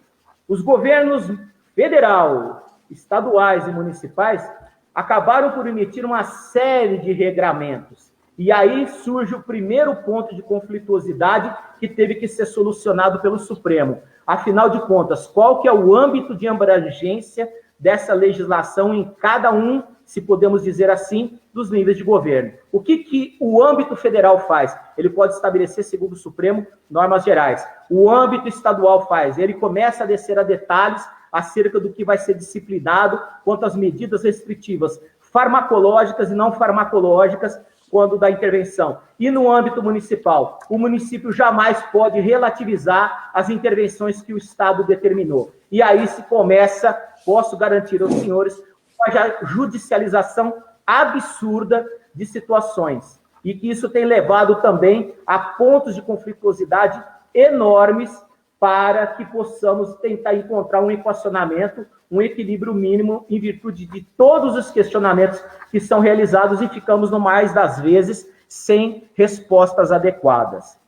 os governos federal, estaduais e municipais acabaram por emitir uma série de regramentos. E aí surge o primeiro ponto de conflituosidade que teve que ser solucionado pelo Supremo. Afinal de contas, qual que é o âmbito de abrangência dessa legislação em cada um, se podemos dizer assim, dos níveis de governo? O que o âmbito federal faz? Ele pode estabelecer, segundo o Supremo, normas gerais. O âmbito estadual faz, ele começa a descer a detalhes acerca do que vai ser disciplinado quanto às medidas restritivas farmacológicas e não farmacológicas quando da intervenção. E no âmbito municipal, o município jamais pode relativizar as intervenções que o Estado determinou. E aí se começa, posso garantir aos senhores, uma judicialização absurda de situações. E que isso tem levado também a pontos de conflituosidade enormes para que possamos tentar encontrar um equacionamento, um equilíbrio mínimo em virtude de todos os questionamentos que são realizados e ficamos, no mais das vezes, sem respostas adequadas.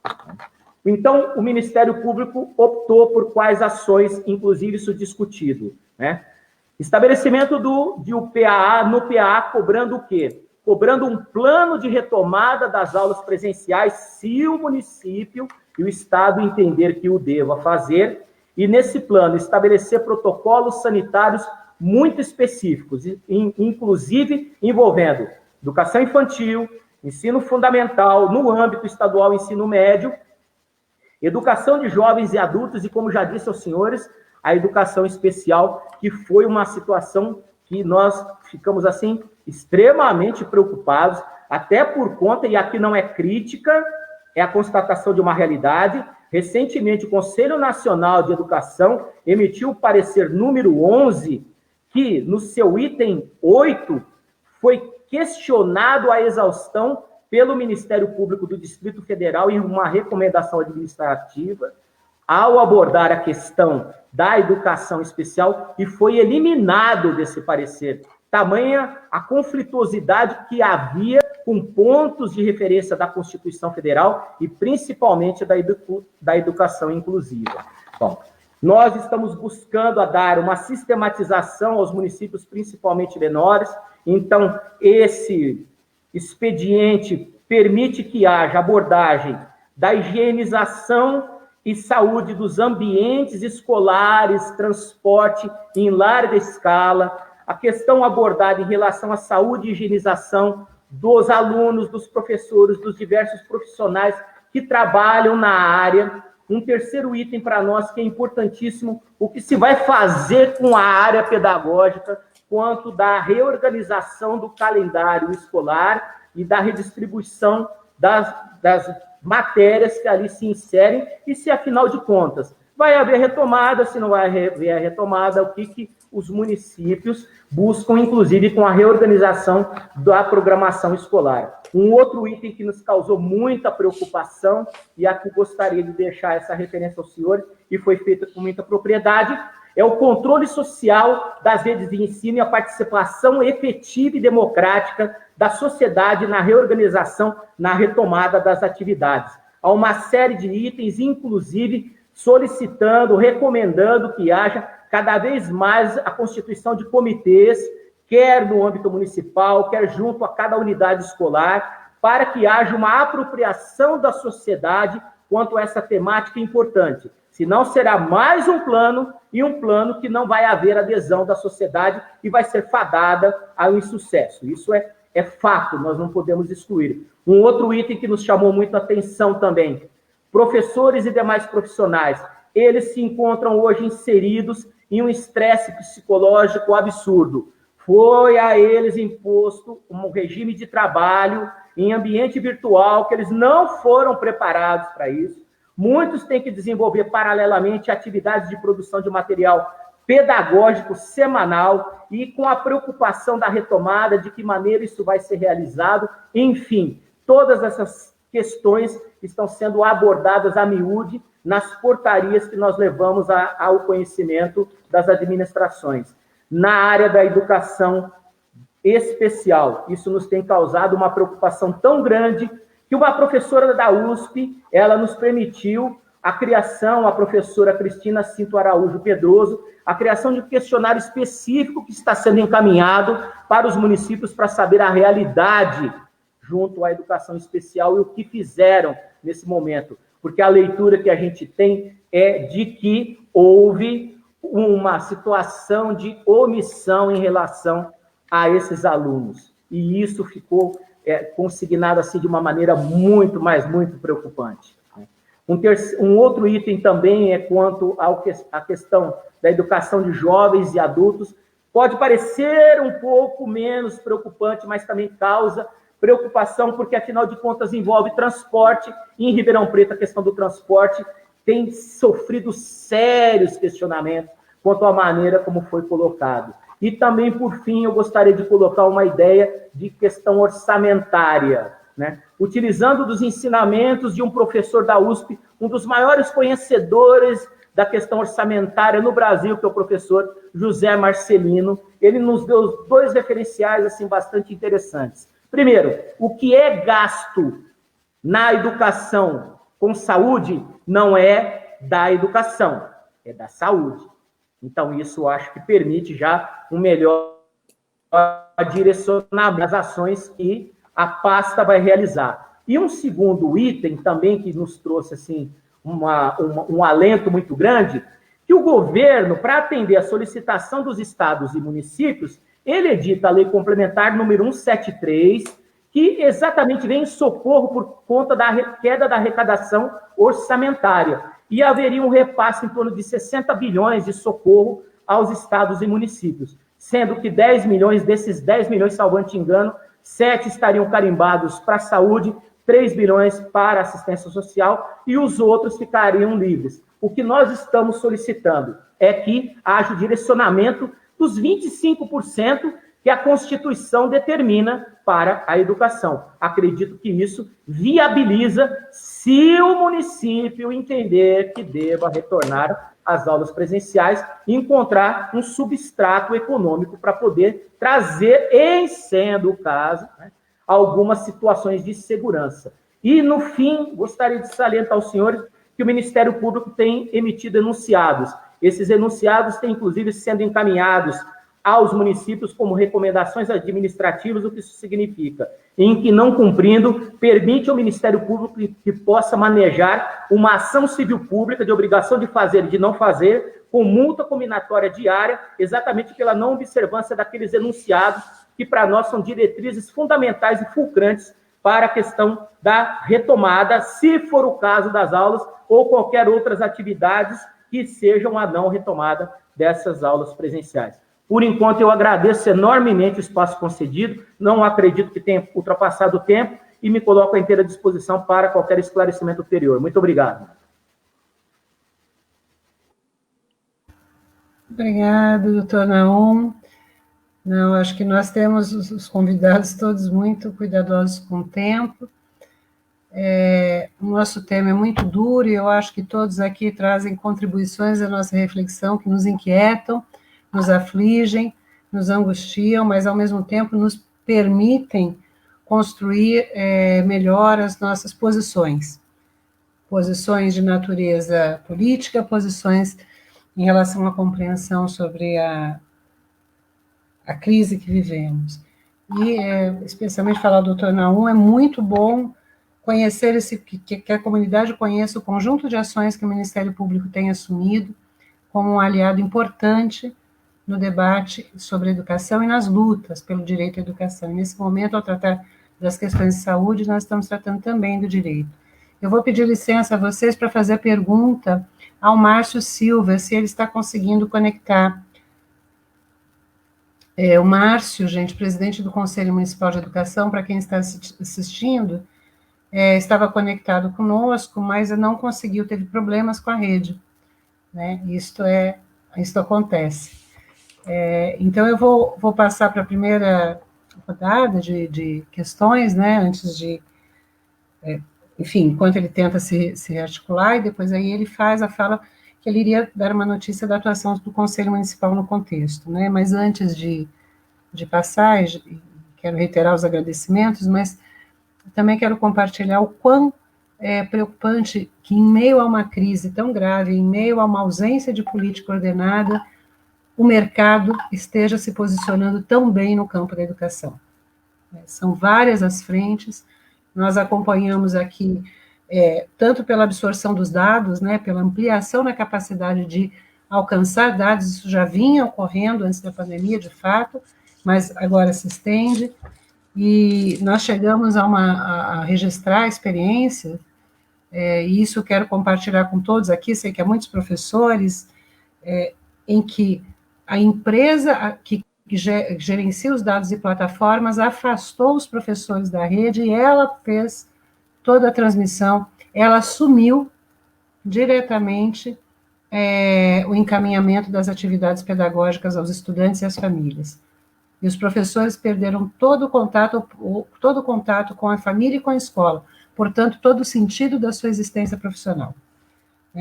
Então, o Ministério Público optou por quais ações, inclusive isso discutido, né? Estabelecimento de PAA, no PAA, cobrando o quê? Cobrando um plano de retomada das aulas presenciais, se o município e o Estado entender que o deva fazer, e nesse plano estabelecer protocolos sanitários muito específicos, inclusive envolvendo educação infantil, ensino fundamental, no âmbito estadual, ensino médio, educação de jovens e adultos, e como já disse aos senhores, a educação especial, que foi uma situação que nós ficamos, assim, extremamente preocupados, até por conta, e aqui não é crítica, é a constatação de uma realidade. Recentemente, o Conselho Nacional de Educação emitiu o parecer número 11, que, no seu item 8, foi questionado a exaustão pelo Ministério Público do Distrito Federal em uma recomendação administrativa, ao abordar a questão da educação especial, e foi eliminado desse parecer. Tamanha a conflituosidade que havia com pontos de referência da Constituição Federal e principalmente da educação inclusiva. Bom, nós estamos buscando a dar uma sistematização aos municípios, principalmente menores, então esse expediente permite que haja abordagem da higienização e saúde dos ambientes escolares, transporte em larga escala, a questão abordada em relação à saúde e higienização dos alunos, dos professores, dos diversos profissionais que trabalham na área. Um terceiro item para nós que é importantíssimo, o que se vai fazer com a área pedagógica, quanto da reorganização do calendário escolar e da redistribuição das matérias que ali se inserem, e se, afinal de contas, vai haver retomada, se não vai haver a retomada, o que os municípios buscam, inclusive, com a reorganização da programação escolar. Um outro item que nos causou muita preocupação, e aqui gostaria de deixar essa referência ao senhor, e foi feita com muita propriedade, é o controle social das redes de ensino e a participação efetiva e democrática da sociedade na reorganização, na retomada das atividades. Há uma série de itens, inclusive solicitando, recomendando que haja cada vez mais a constituição de comitês, quer no âmbito municipal, quer junto a cada unidade escolar, para que haja uma apropriação da sociedade quanto a essa temática importante. Senão será mais um plano, e um plano que não vai haver adesão da sociedade e vai ser fadada ao insucesso. Isso é fato, nós não podemos excluir. Um outro item que nos chamou muito a atenção também: professores e demais profissionais, eles se encontram hoje inseridos em um estresse psicológico absurdo. Foi a eles imposto um regime de trabalho em ambiente virtual, que eles não foram preparados para isso. Muitos têm que desenvolver paralelamente atividades de produção de material pedagógico semanal, e com a preocupação da retomada, de que maneira isso vai ser realizado. Enfim, todas essas questões estão sendo abordadas a miúde nas portarias que nós levamos ao conhecimento das administrações. Na área da educação especial, isso nos tem causado uma preocupação tão grande que uma professora da USP, ela nos permitiu a criação, a professora Cristina Cinto Araújo Pedroso, a criação de um questionário específico que está sendo encaminhado para os municípios para saber a realidade junto à educação especial e o que fizeram nesse momento. Porque a leitura que a gente tem é de que houve uma situação de omissão em relação a esses alunos. E isso ficou consignado assim de uma maneira muito, mas muito preocupante. Um outro item também é quanto à questão da educação de jovens e adultos. Pode parecer um pouco menos preocupante, mas também causa preocupação, porque, afinal de contas, envolve transporte. E em Ribeirão Preto, a questão do transporte tem sofrido sérios questionamentos quanto à maneira como foi colocado. E também, por fim, eu gostaria de colocar uma ideia de questão orçamentária, né? Utilizando dos ensinamentos de um professor da USP, um dos maiores conhecedores da questão orçamentária no Brasil, que é o professor José Marcelino. Ele nos deu dois referenciais assim, bastante interessantes. Primeiro, o que é gasto na educação com saúde não é da educação, é da saúde. Então, isso eu acho que permite já um melhor direcionamento das ações que a pasta vai realizar. E um segundo item também que nos trouxe assim, um alento muito grande, que o governo, para atender a solicitação dos estados e municípios, ele edita a Lei Complementar número 173, que exatamente vem em socorro por conta da queda da arrecadação orçamentária. E haveria um repasse em torno de 60 bilhões de socorro aos estados e municípios, sendo que 10 milhões, desses 10 milhões, salvo engano, 7 estariam carimbados para a saúde, 3 bilhões para assistência social, e os outros ficariam livres. O que nós estamos solicitando é que haja o direcionamento dos 25% que a Constituição determina para a educação. Acredito que isso viabiliza, se o município entender que deva retornar às aulas presenciais e encontrar um substrato econômico para poder trazer, em sendo o caso, né, algumas situações de segurança. E, no fim, gostaria de salientar aos senhores que o Ministério Público tem emitido enunciados. Esses enunciados têm, inclusive, sendo encaminhados aos municípios como recomendações administrativas. O que isso significa? Em que, não cumprindo, permite ao Ministério Público que possa manejar uma ação civil pública de obrigação de fazer e de não fazer, com multa combinatória diária, exatamente pela não observância daqueles enunciados, que para nós são diretrizes fundamentais e fulcrantes para a questão da retomada, se for o caso das aulas ou qualquer outras atividades que sejam a não retomada dessas aulas presenciais. Por enquanto, eu agradeço enormemente o espaço concedido, não acredito que tenha ultrapassado o tempo e me coloco à inteira disposição para qualquer esclarecimento ulterior. Muito obrigado. Obrigado, doutor Naum. Não, acho que nós temos os convidados todos muito cuidadosos com o tempo. O nosso tema é muito duro e eu acho que todos aqui trazem contribuições à nossa reflexão que nos inquietam, nos afligem, nos angustiam, mas ao mesmo tempo nos permitem construir melhor as nossas posições de natureza política, posições em relação à compreensão sobre a crise que vivemos. E, especialmente falar do doutor Naum, é muito bom conhecer que a comunidade conheça o conjunto de ações que o Ministério Público tem assumido como um aliado importante no debate sobre educação e nas lutas pelo direito à educação. E nesse momento, ao tratar das questões de saúde, nós estamos tratando também do direito. Eu vou pedir licença a vocês para fazer a pergunta ao Márcio Silva, se ele está conseguindo conectar. O Márcio, gente, presidente do Conselho Municipal de Educação, para quem está assistindo, estava conectado conosco, mas não conseguiu, teve problemas com a rede, né? Isto acontece. Então, eu vou passar para a primeira rodada de questões, né, antes de, enfim, enquanto ele tenta se articular, e depois aí ele faz a fala que ele iria dar uma notícia da atuação do Conselho Municipal no contexto, né, mas antes de passar, quero reiterar os agradecimentos, mas também quero compartilhar o quão preocupante que, em meio a uma crise tão grave, em meio a uma ausência de política ordenada, o mercado esteja se posicionando tão bem no campo da educação. São várias as frentes, nós acompanhamos aqui, tanto pela absorção dos dados, né, pela ampliação na capacidade de alcançar dados, isso já vinha ocorrendo antes da pandemia, de fato, mas agora se estende, e nós chegamos a registrar a experiência, e isso eu quero compartilhar com todos aqui, sei que há muitos professores, em que a empresa que gerencia os dados e plataformas afastou os professores da rede e ela fez toda a transmissão, ela assumiu diretamente o encaminhamento das atividades pedagógicas aos estudantes e às famílias. E os professores perderam todo o contato com a família e com a escola, portanto, todo o sentido da sua existência profissional.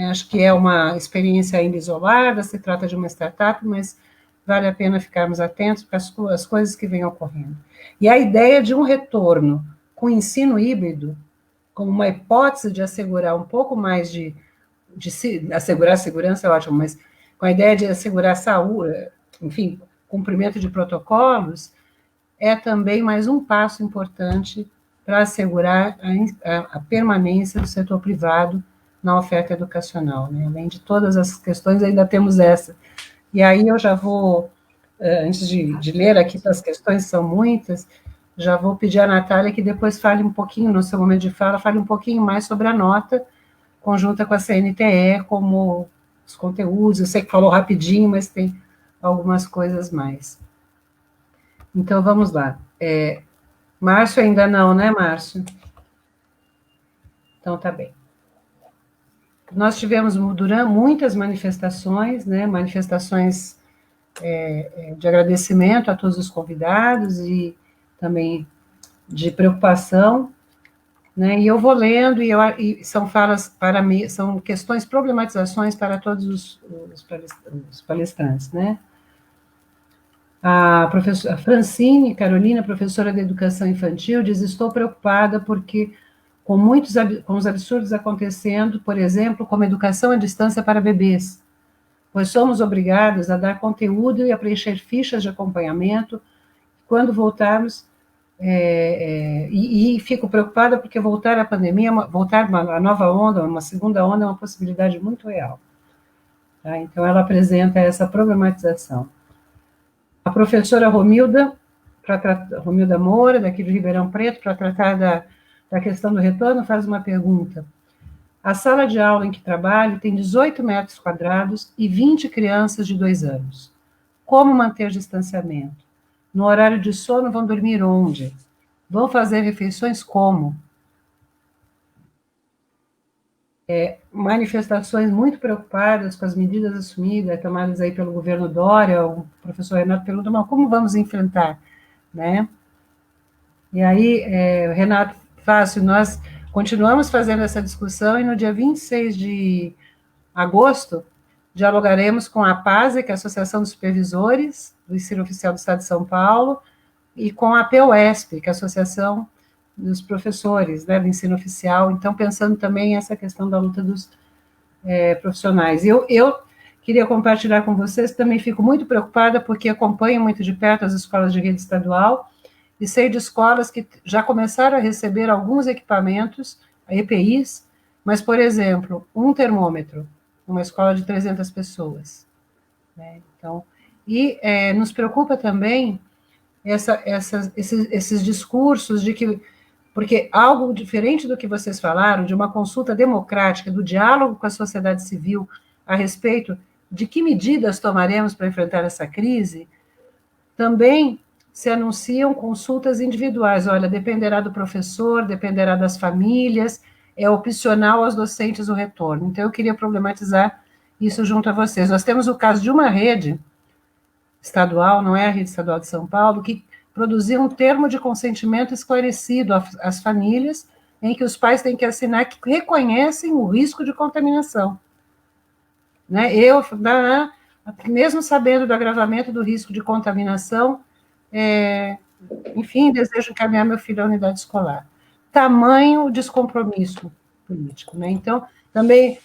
Acho que é uma experiência ainda isolada, se trata de uma startup, mas vale a pena ficarmos atentos para as coisas que vêm ocorrendo. E a ideia de um retorno com ensino híbrido, como uma hipótese de assegurar um pouco mais assegurar a segurança é ótimo, mas com a ideia de assegurar a saúde, enfim, cumprimento de protocolos, é também mais um passo importante para assegurar a permanência do setor privado na oferta educacional, né? Além de todas as questões, ainda temos essa. E aí eu já vou, antes de ler aqui, as questões são muitas, já vou pedir à Natália que depois fale um pouquinho, no seu momento de fala, fale um pouquinho mais sobre a nota conjunta com a CNTE, como os conteúdos, eu sei que falou rapidinho, mas tem algumas coisas mais. Então, vamos lá. Márcio ainda não, né, Márcio? Então, tá bem. Nós tivemos muitas manifestações, né, manifestações de agradecimento a todos os convidados e também de preocupação, né, e eu vou lendo, e são falas para mim, são questões, problematizações para todos os palestrantes, né. A professora Francine Carolina, professora de educação infantil, diz: estou preocupada porque com os absurdos acontecendo, por exemplo, como educação à distância para bebês, pois somos obrigados a dar conteúdo e a preencher fichas de acompanhamento quando voltarmos, e fico preocupada porque voltar à pandemia, voltar a nova onda, uma segunda onda, é uma possibilidade muito real. Tá? Então, ela apresenta essa problematização. A professora Romilda Moura, daqui de Ribeirão Preto, para tratar da questão do retorno, faz uma pergunta. A sala de aula em que trabalho tem 18 metros quadrados e 20 crianças de 2 anos. como manter distanciamento? No horário de sono, vão dormir onde? Vão fazer refeições como? Manifestações muito preocupadas com as medidas assumidas, tomadas aí pelo governo Dória. O professor Renato pergunta, mas como vamos enfrentar? Né? E aí, Renato Fácil, nós continuamos fazendo essa discussão e no dia 26 de agosto dialogaremos com a APASE, que é a Associação dos Supervisores do Ensino Oficial do Estado de São Paulo, e com a POSP, que é a Associação dos Professores, né, do Ensino Oficial. Então, pensando também essa questão da luta dos profissionais. Eu queria compartilhar com vocês, também fico muito preocupada, porque acompanho muito de perto as escolas de rede estadual, e sei de escolas que já começaram a receber alguns equipamentos, EPIs, mas, por exemplo, um termômetro, uma escola de 300 pessoas. Né? Então, nos preocupa também esses discursos de que, porque algo diferente do que vocês falaram, de uma consulta democrática, do diálogo com a sociedade civil a respeito de que medidas tomaremos para enfrentar essa crise, também se anunciam consultas individuais. Olha, dependerá do professor, dependerá das famílias, é opcional aos docentes o retorno. Então, eu queria problematizar isso junto a vocês. Nós temos o caso de uma rede estadual, não é a rede estadual de São Paulo, que produziu um termo de consentimento esclarecido às famílias, em que os pais têm que assinar que reconhecem o risco de contaminação. Né? Mesmo sabendo do agravamento do risco de contaminação, enfim, desejo encaminhar meu filho à unidade escolar. Tamanho descompromisso político. Né? Então, também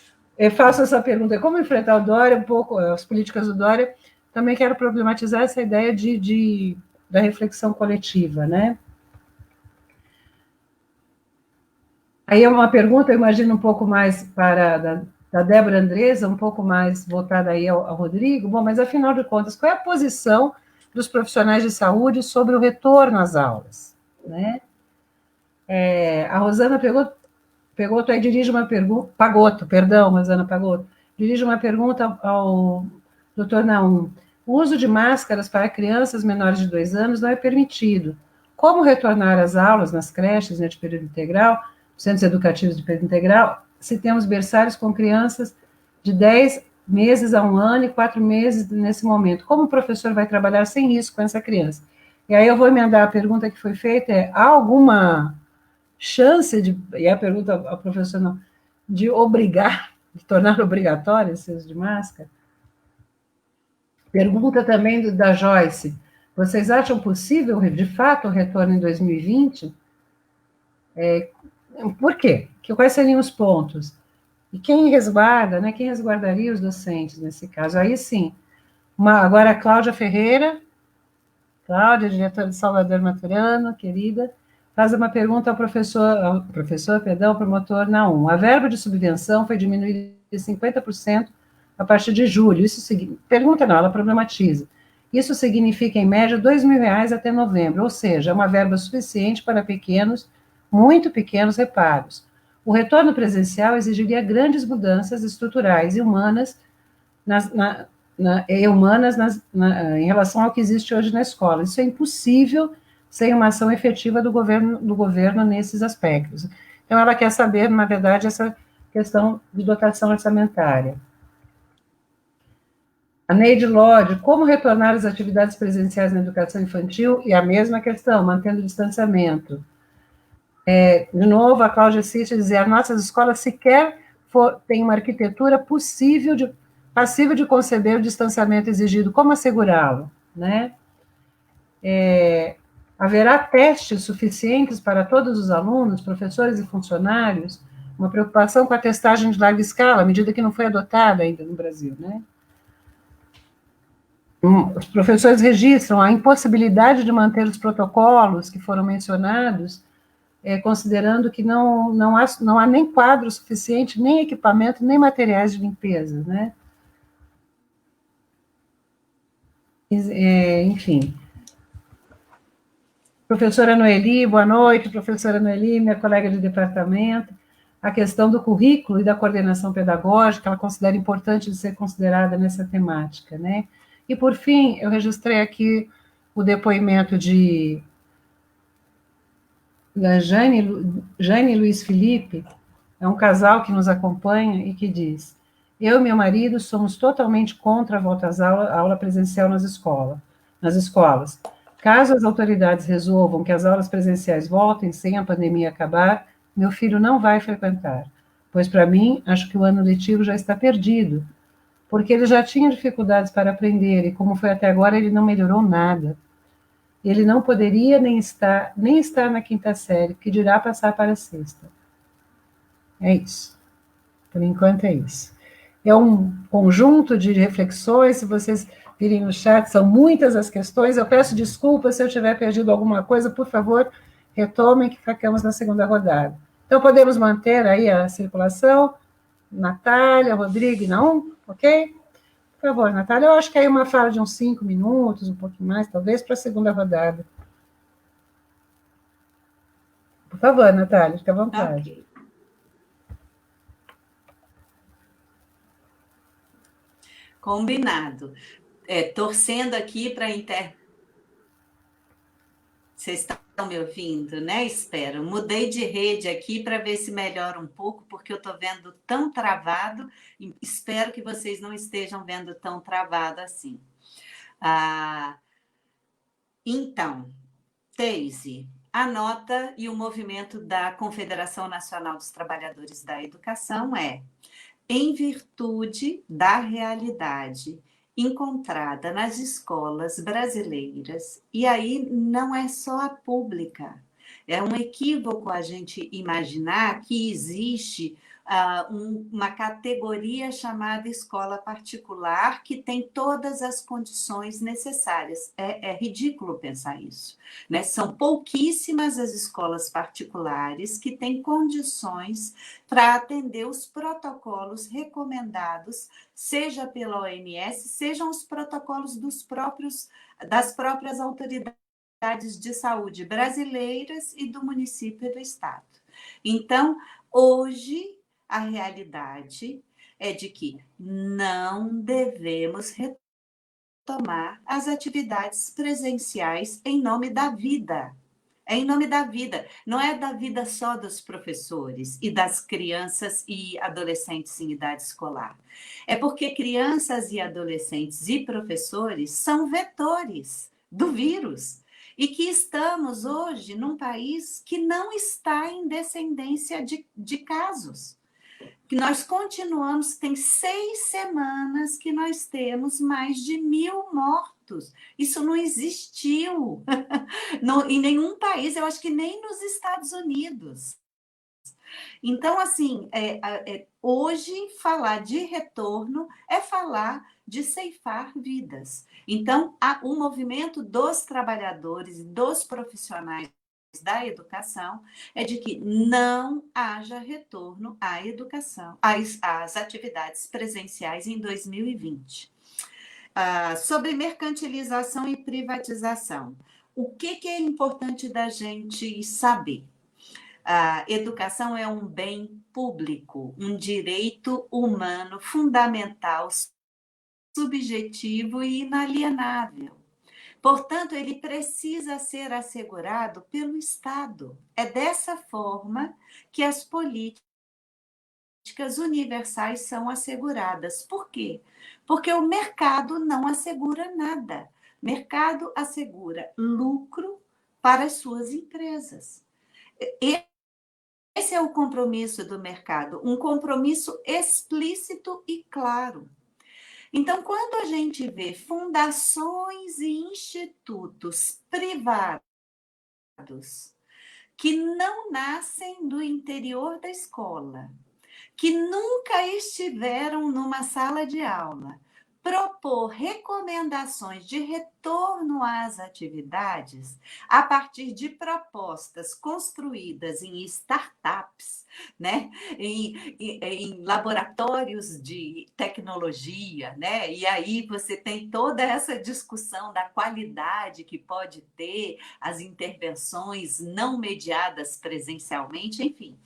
faço essa pergunta, como enfrentar o Dória, um pouco as políticas do Dória, também quero problematizar essa ideia da reflexão coletiva. Né? Aí é uma pergunta, eu imagino, um pouco mais da Débora Andresa, um pouco mais voltada aí ao Rodrigo. Bom, mas afinal de contas, qual é a posição dos profissionais de saúde sobre o retorno às aulas? Né? A Rosana Pagotto aí dirige uma pergunta, Rosana Pagotto, dirige uma pergunta ao Dr. Naum. O uso de máscaras para crianças menores de 2 anos não é permitido. Como retornar às aulas nas creches, né, de período integral, centros educativos de período integral, se temos berçários com crianças de 10 meses a 1 ano e 4 meses nesse momento? Como o professor vai trabalhar sem isso com essa criança? E aí eu vou emendar a pergunta que foi feita, há alguma chance e a pergunta ao professor não, de tornar obrigatório esse uso de máscara? Pergunta também da Joyce, vocês acham possível, de fato, o retorno em 2020? Por quê? Quais seriam os pontos? E quem resguarda, né? Quem resguardaria os docentes nesse caso? Aí sim. Agora a Cláudia Ferreira, diretora de Salvador Maturano, querida, faz uma pergunta ao promotor Naum. A verba de subvenção foi diminuída de 50% a partir de julho. Ela problematiza. Isso significa, em média, R$2.000 até novembro, ou seja, é uma verba suficiente para muito pequenos reparos. O retorno presencial exigiria grandes mudanças estruturais e humanas em relação ao que existe hoje na escola. Isso é impossível sem uma ação efetiva do governo nesses aspectos. Então, ela quer saber, na verdade, essa questão de dotação orçamentária. A Neide Lodge, como retornar às atividades presenciais na educação infantil? E a mesma questão, mantendo o distanciamento. De novo, a Cláudia Cista dizia, as nossas escolas sequer têm uma arquitetura passível de conceber o distanciamento exigido. Como assegurá-lo? Né? Haverá testes suficientes para todos os alunos, professores e funcionários? Uma preocupação com a testagem de larga escala, à medida que não foi adotada ainda no Brasil. Né? Os professores registram a impossibilidade de manter os protocolos que foram mencionados, considerando que não há nem quadro suficiente, nem equipamento, nem materiais de limpeza. Né? Enfim. Professora Noeli, boa noite. Professora Noeli, minha colega de departamento. A questão do currículo e da coordenação pedagógica, ela considera importante de ser considerada nessa temática. Né? E, por fim, eu registrei aqui o depoimento da Jane e Luiz Felipe, é um casal que nos acompanha e que diz: eu e meu marido somos totalmente contra a volta às aulas, a aula presencial nas escolas. Caso as autoridades resolvam que as aulas presenciais voltem sem a pandemia acabar, meu filho não vai frequentar, pois, para mim, acho que o ano letivo já está perdido, porque ele já tinha dificuldades para aprender e, como foi até agora, ele não melhorou nada. Ele não poderia nem estar na quinta série, que dirá passar para a sexta. É isso. Por enquanto é isso. É um conjunto de reflexões, se vocês virem no chat, são muitas as questões. Eu peço desculpas se eu tiver perdido alguma coisa, por favor, retomem que ficamos na segunda rodada. Então, podemos manter aí a circulação. Natália, Rodrigo, não? Ok? Por favor, Natália, eu acho que aí uma fala de uns 5 minutos, um pouquinho mais, talvez, para a segunda rodada. Por favor, Natália, fique à vontade. Ok. Combinado. Torcendo aqui para Vocês estão me ouvindo, né? Espero. Mudei de rede aqui para ver se melhora um pouco, porque eu estou vendo tão travado. Espero que vocês não estejam vendo tão travado assim. Então, Teise, a nota e o movimento da Confederação Nacional dos Trabalhadores da Educação é: em virtude da realidade encontrada nas escolas brasileiras, e aí não é só a pública, é um equívoco a gente imaginar que existe uma categoria chamada escola particular que tem todas as condições necessárias. É ridículo pensar isso, né? São pouquíssimas as escolas particulares que têm condições para atender os protocolos recomendados, seja pela OMS, sejam os protocolos das próprias autoridades de saúde brasileiras e do município e do estado. Então, hoje, a realidade é de que não devemos retomar as atividades presenciais em nome da vida. É em nome da vida, não é da vida só dos professores e das crianças e adolescentes em idade escolar. É porque crianças e adolescentes e professores são vetores do vírus e que estamos hoje num país que não está em descendência de casos. Que nós continuamos, tem 6 semanas que nós temos mais de 1.000 mortos. Isso não existiu em nenhum país, eu acho que nem nos Estados Unidos. Então, assim, hoje falar de retorno é falar de ceifar vidas. Então, o movimento dos trabalhadores e dos profissionais da educação é de que não haja retorno à educação, às atividades presenciais em 2020. Sobre mercantilização e privatização, o que é importante da gente saber? A educação é um bem público, um direito humano fundamental, subjetivo e inalienável. Portanto, ele precisa ser assegurado pelo Estado. É dessa forma que as políticas universais são asseguradas. Por quê? Porque o mercado não assegura nada. O mercado assegura lucro para as suas empresas. Esse é o compromisso do mercado, um compromisso explícito e claro. Então, quando a gente vê fundações e institutos privados que não nascem do interior da escola, que nunca estiveram numa sala de aula, propor recomendações de retorno às atividades a partir de propostas construídas em startups, né? em laboratórios de tecnologia, né? E aí você tem toda essa discussão da qualidade que pode ter as intervenções não mediadas presencialmente, enfim.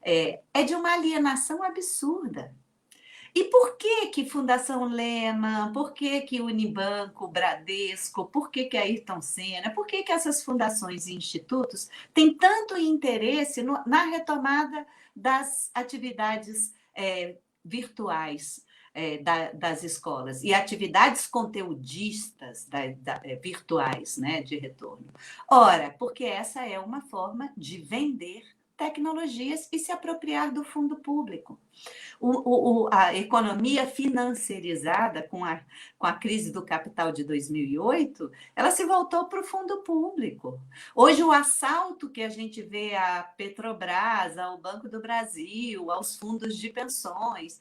É de uma alienação absurda. E por que Fundação Lehman, por que Unibanco, Bradesco, por que Ayrton Senna, por que essas fundações e institutos têm tanto interesse na retomada das atividades virtuais das escolas e atividades conteudistas virtuais, né, de retorno? Ora, porque essa é uma forma de vender tecnologias e se apropriar do fundo público. A economia financiarizada com a crise do capital de 2008, ela se voltou para o fundo público. Hoje, o assalto que a gente vê à Petrobras, ao Banco do Brasil, aos fundos de pensões,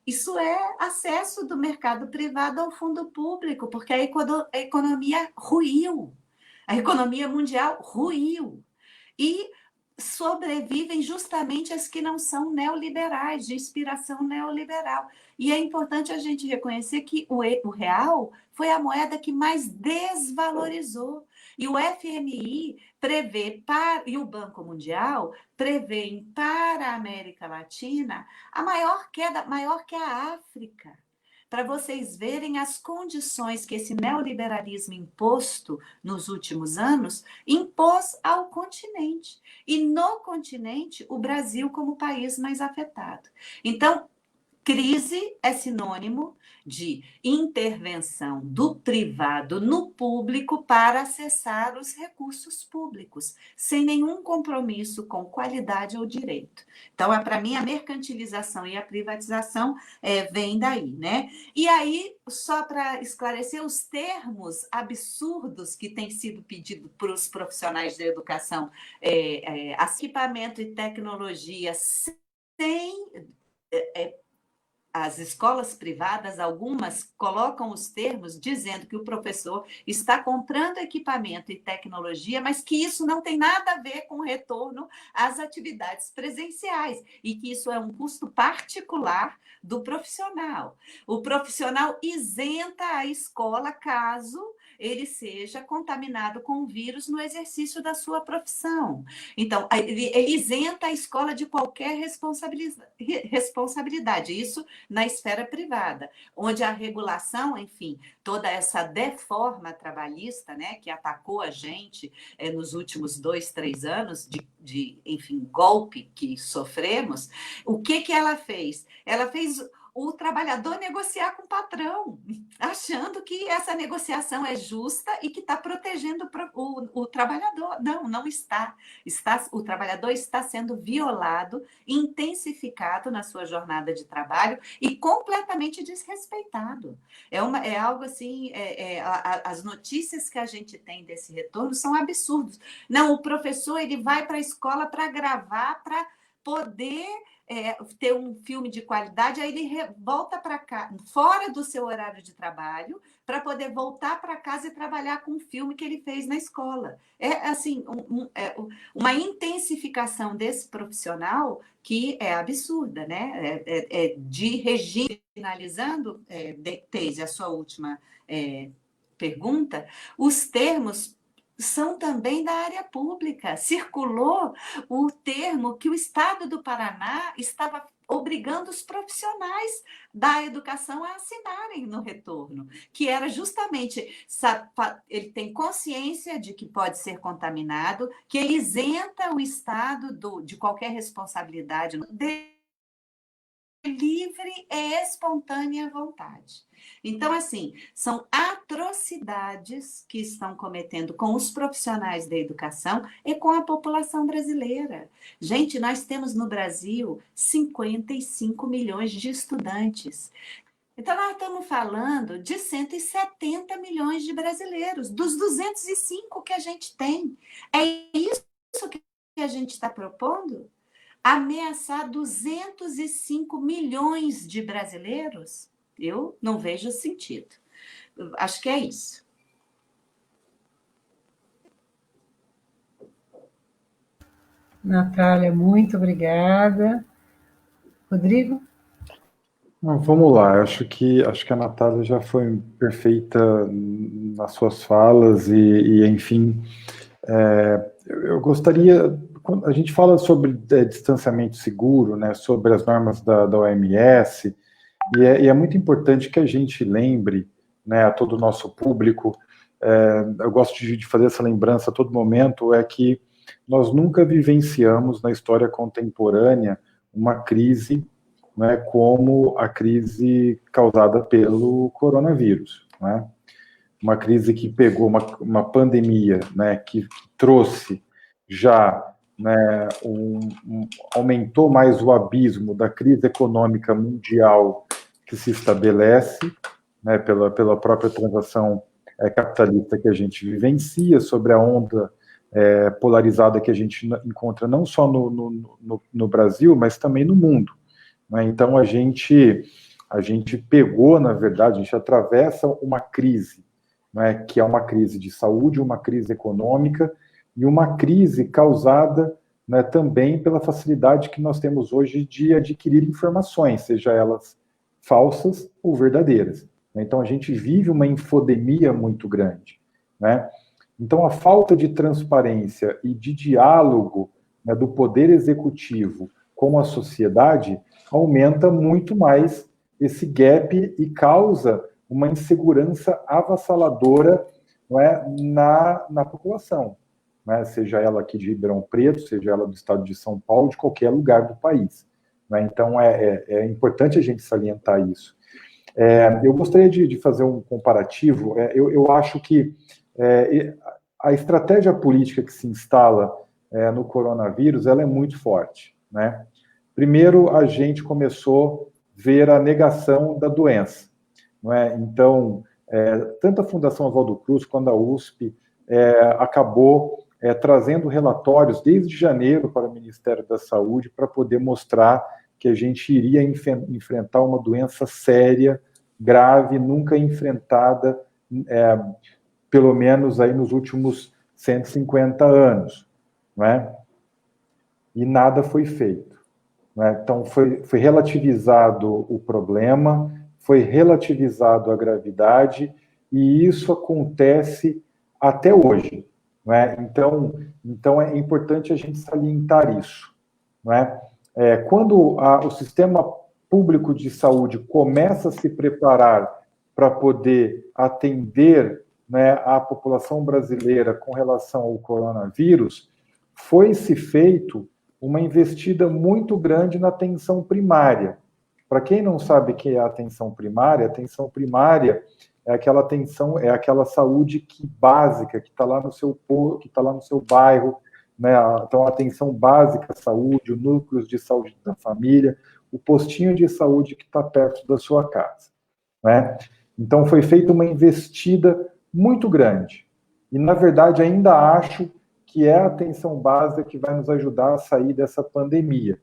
isso é acesso do mercado privado ao fundo público, porque a economia ruiu, a economia mundial ruiu. E sobrevivem justamente as que não são neoliberais, de inspiração neoliberal. E é importante a gente reconhecer que o real foi a moeda que mais desvalorizou. E o FMI prevê, e o Banco Mundial prevêem para a América Latina a maior queda, maior que a África, para vocês verem as condições que esse neoliberalismo imposto nos últimos anos impôs ao continente. E no continente, o Brasil como o país mais afetado. Então, crise é sinônimo de intervenção do privado no público para acessar os recursos públicos, sem nenhum compromisso com qualidade ou direito. Então, para mim, a mercantilização e a privatização vem daí, né? E aí, só para esclarecer, os termos absurdos que têm sido pedidos para os profissionais da educação, equipamento e tecnologia sem... As escolas privadas, algumas colocam os termos dizendo que o professor está comprando equipamento e tecnologia, mas que isso não tem nada a ver com o retorno às atividades presenciais e que isso é um custo particular do profissional. O profissional isenta a escola caso ele seja contaminado com o vírus no exercício da sua profissão. Então, ele isenta a escola de qualquer responsabilidade. Isso na esfera privada, onde a regulação, enfim, toda essa deforma trabalhista, né, que atacou a gente nos últimos 2, 3 anos de enfim, golpe que sofremos, o que ela fez? Ela fez o trabalhador negociar com o patrão, achando que essa negociação é justa e que está protegendo o trabalhador. Não está. O trabalhador está sendo violado, intensificado na sua jornada de trabalho e completamente desrespeitado. É algo assim, as notícias que a gente tem desse retorno são absurdos. Não, o professor ele vai para a escola para gravar, para poder... ter um filme de qualidade, aí ele volta para cá, fora do seu horário de trabalho, para poder voltar para casa e trabalhar com o filme que ele fez na escola. É assim, uma intensificação desse profissional que é absurda, né? De regime, finalizando, Teise, a sua última pergunta, os termos são também da área pública. Circulou o termo que o Estado do Paraná estava obrigando os profissionais da educação a assinarem no retorno, que era justamente, ele tem consciência de que pode ser contaminado, que ele isenta o Estado de qualquer responsabilidade, de livre e espontânea vontade. Então, assim, são atrocidades que estão cometendo com os profissionais da educação e com a população brasileira. Gente, nós temos no Brasil 55 milhões de estudantes. Então, nós estamos falando de 170 milhões de brasileiros, dos 205 que a gente tem. É isso que a gente está propondo? Ameaçar 205 milhões de brasileiros? Eu não vejo sentido. Acho que é isso. Natália, muito obrigada. Rodrigo? Vamos lá, acho que a Natália já foi perfeita nas suas falas e enfim, eu gostaria, quando a gente fala sobre distanciamento seguro, né, sobre as normas da OMS, e é muito importante que a gente lembre, né, a todo o nosso público, eu gosto de fazer essa lembrança a todo momento, é que nós nunca vivenciamos na história contemporânea uma crise, né, como a crise causada pelo coronavírus, né? Uma crise que pegou uma pandemia, né, que trouxe já, né, aumentou mais o abismo da crise econômica mundial que se estabelece, né, pela própria transação capitalista que a gente vivencia, sobre a onda polarizada que a gente encontra não só no Brasil, mas também no mundo, né? Então a gente pegou, na verdade, a gente atravessa uma crise, né, que é uma crise de saúde, uma crise econômica e uma crise causada, né, também pela facilidade que nós temos hoje de adquirir informações, seja elas falsas ou verdadeiras. Então a gente vive uma infodemia muito grande, né? Então a falta de transparência e de diálogo, né, do poder executivo com a sociedade aumenta muito mais esse gap e causa uma insegurança avassaladora, não é, na população, né, seja ela aqui de Ribeirão Preto, seja ela do estado de São Paulo, de qualquer lugar do país, né? Então é importante a gente salientar isso. Eu gostaria de fazer um comparativo. Eu acho que a estratégia política que se instala no coronavírus, ela é muito forte, né? Primeiro, a gente começou a ver a negação da doença, não é? Então, tanto a Fundação Oswaldo Cruz quanto a USP acabou trazendo relatórios desde janeiro para o Ministério da Saúde para poder mostrar que a gente iria enfrentar uma doença séria, grave, nunca enfrentada, pelo menos aí nos últimos 150 anos, não é? E nada foi feito, não é? Então foi relativizado o problema, foi relativizado a gravidade, e isso acontece até hoje, não é? Então é importante a gente salientar isso, não é? Quando o sistema público de saúde começa a se preparar para poder atender, né, a população brasileira com relação ao coronavírus, foi-se feito uma investida muito grande na atenção primária. Para quem não sabe o que é a atenção primária é aquela atenção, é aquela saúde básica que está lá no seu povo, que está lá no seu bairro, né? Então, a atenção básica à saúde, o núcleo de saúde da família, o postinho de saúde que está perto da sua casa, né? Então, foi feita uma investida muito grande. E, na verdade, ainda acho que é a atenção básica que vai nos ajudar a sair dessa pandemia.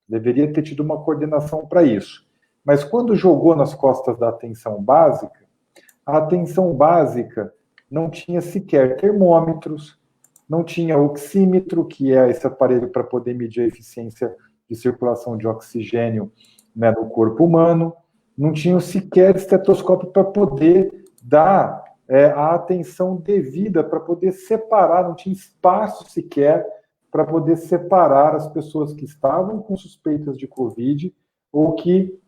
Deveria ter tido uma coordenação para isso. Mas, quando jogou nas costas da atenção básica, a atenção básica não tinha sequer termômetros, não tinha oxímetro, que é esse aparelho para poder medir a eficiência de circulação de oxigênio, né, no corpo humano, não tinha sequer estetoscópio para poder dar a atenção devida, para poder separar, não tinha espaço sequer para poder separar as pessoas que estavam com suspeitas de Covid ou que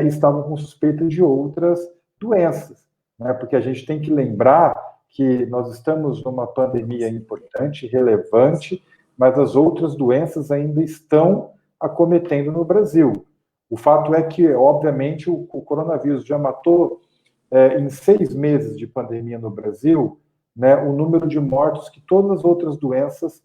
estavam com suspeitas de outras doenças, né? Porque a gente tem que lembrar que nós estamos numa pandemia importante, relevante, mas as outras doenças ainda estão acometendo no Brasil. O fato é que, obviamente, o coronavírus já matou, em 6 meses de pandemia no Brasil, né, o número de mortos que todas as outras doenças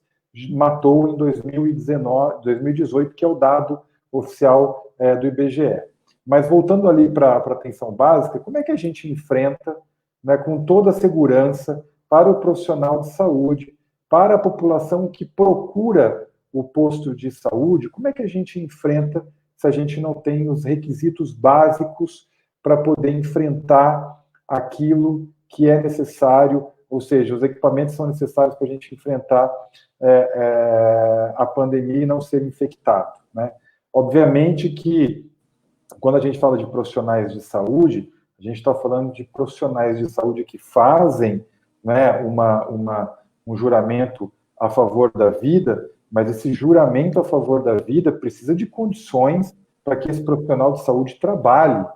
matou em 2018, que é o dado oficial do IBGE. Mas voltando ali para a atenção básica, como é que a gente enfrenta, né, com toda a segurança, para o profissional de saúde, para a população que procura o posto de saúde, como é que a gente enfrenta se a gente não tem os requisitos básicos para poder enfrentar aquilo que é necessário, ou seja, os equipamentos são necessários para a gente enfrentar a pandemia e não ser infectado, né? Obviamente que, quando a gente fala de profissionais de saúde, a gente está falando de profissionais de saúde que fazem, né, um juramento a favor da vida mas esse juramento a favor da vida precisa de condições para que esse profissional de saúde trabalhe,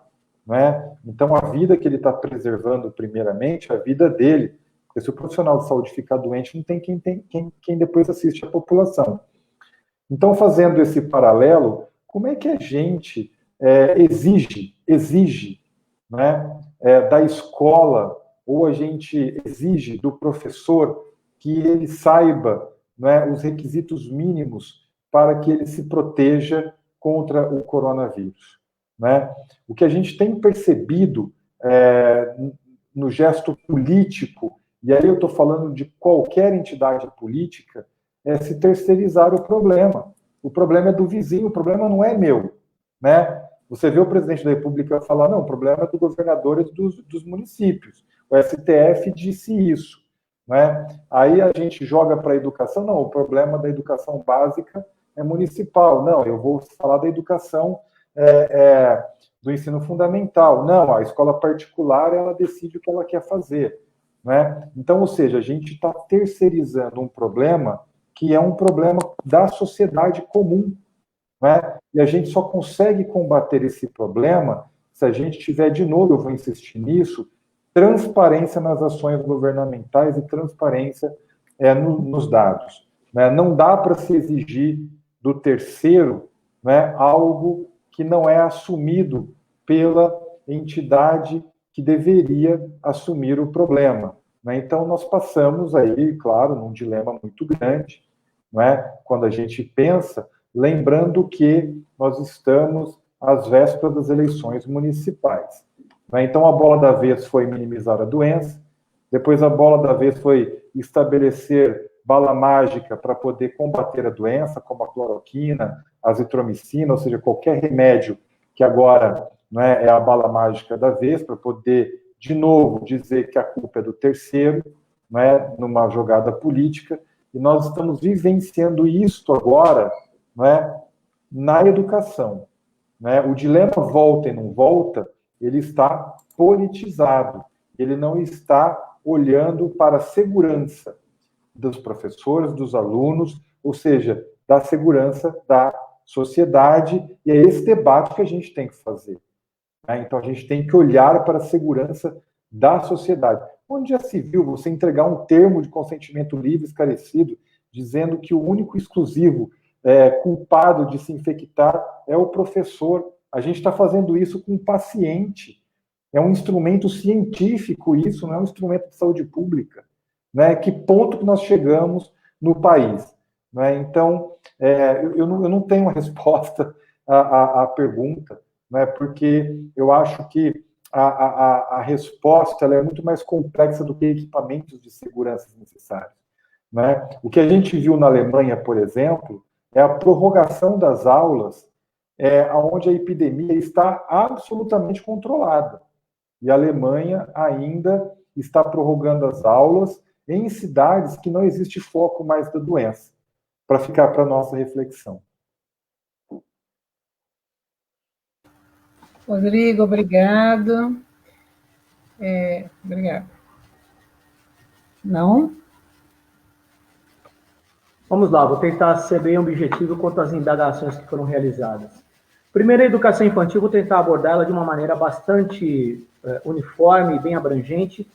né? Então, a vida que ele está preservando, primeiramente, é a vida dele. Porque se o profissional de saúde ficar doente, não tem quem depois assiste a população. Então, fazendo esse paralelo, como é que a gente exige, né, da escola, ou a gente exige do professor que ele saiba, né, os requisitos mínimos para que ele se proteja contra o coronavírus, né? O que a gente tem percebido no gesto político, e aí eu estou falando de qualquer entidade política, é se terceirizar o problema. O problema é do vizinho, o problema não é meu, né? Você vê o presidente da República falar, não, o problema é do governador e dos municípios. O STF disse isso, né? Aí a gente joga para a educação, não, o problema da educação básica é municipal. Não, eu vou falar da educação do ensino fundamental. Não, a escola particular, ela decide o que ela quer fazer, né? Então, ou seja, a gente está terceirizando um problema que é um problema da sociedade comum, né? E a gente só consegue combater esse problema se a gente tiver, de novo, eu vou insistir nisso, transparência nas ações governamentais e transparência nos dados, né? Não dá para se exigir do terceiro, né, algo que não é assumido pela entidade que deveria assumir o problema, né? Então, nós passamos aí, claro, num dilema muito grande, né, quando a gente pensa, lembrando que nós estamos às vésperas das eleições municipais, né? Então, a bola da vez foi minimizar a doença, depois a bola da vez foi estabelecer bala mágica para poder combater a doença, como a cloroquina, a azitromicina, ou seja, qualquer remédio que agora, né, é a bala mágica da vez, para poder, de novo, dizer que a culpa é do terceiro, né, numa jogada política, e nós estamos vivenciando isto agora, né, na educação, né? O dilema volta e não volta, ele está politizado, ele não está olhando para a segurança dos professores, dos alunos, ou seja, da segurança da sociedade, e é esse debate que a gente tem que fazer, né? Então, a gente tem que olhar para a segurança da sociedade. Onde já se viu você entregar um termo de consentimento livre, esclarecido, dizendo que o único exclusivo culpado de se infectar é o professor? A gente está fazendo isso com o paciente. É um instrumento científico isso, não é um instrumento de saúde pública, né? Que ponto que nós chegamos no país, né? Então, eu não tenho uma resposta à pergunta, né? Porque eu acho que a resposta ela é muito mais complexa do que equipamentos de segurança necessários, né? O que a gente viu na Alemanha, por exemplo, é a prorrogação das aulas, onde a epidemia está absolutamente controlada. E a Alemanha ainda está prorrogando as aulas em cidades que não existe foco mais da doença, para ficar para a nossa reflexão. Rodrigo, obrigado. Obrigado. Não? Vamos lá, vou tentar ser bem objetivo quanto às indagações que foram realizadas. Primeiro, a educação infantil, vou tentar abordá-la de uma maneira bastante uniforme e bem abrangente,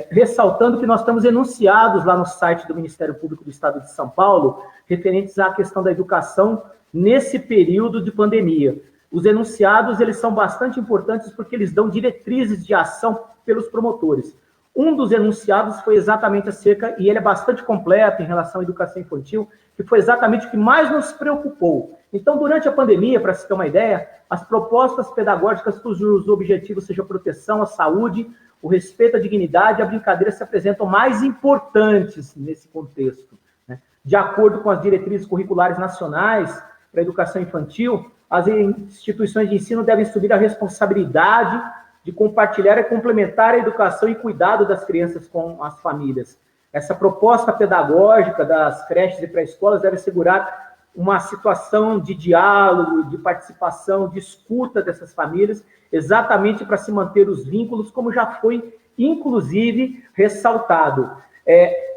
ressaltando que nós estamos enunciados lá no site do Ministério Público do Estado de São Paulo, referentes à questão da educação nesse período de pandemia. Os enunciados, eles são bastante importantes porque eles dão diretrizes de ação pelos promotores. Um dos enunciados foi exatamente acerca, e ele é bastante completo em relação à educação infantil, que foi exatamente o que mais nos preocupou. Então, durante a pandemia, para se ter uma ideia, as propostas pedagógicas cujos objetivos sejam a proteção à saúde, o respeito à dignidade e a brincadeira se apresentam mais importantes nesse contexto, né? De acordo com as diretrizes curriculares nacionais para a educação infantil, as instituições de ensino devem assumir a responsabilidade de compartilhar e complementar a educação e cuidado das crianças com as famílias. Essa proposta pedagógica das creches e pré-escolas deve assegurar uma situação de diálogo, de participação, de escuta dessas famílias, exatamente para se manter os vínculos, como já foi, inclusive, ressaltado.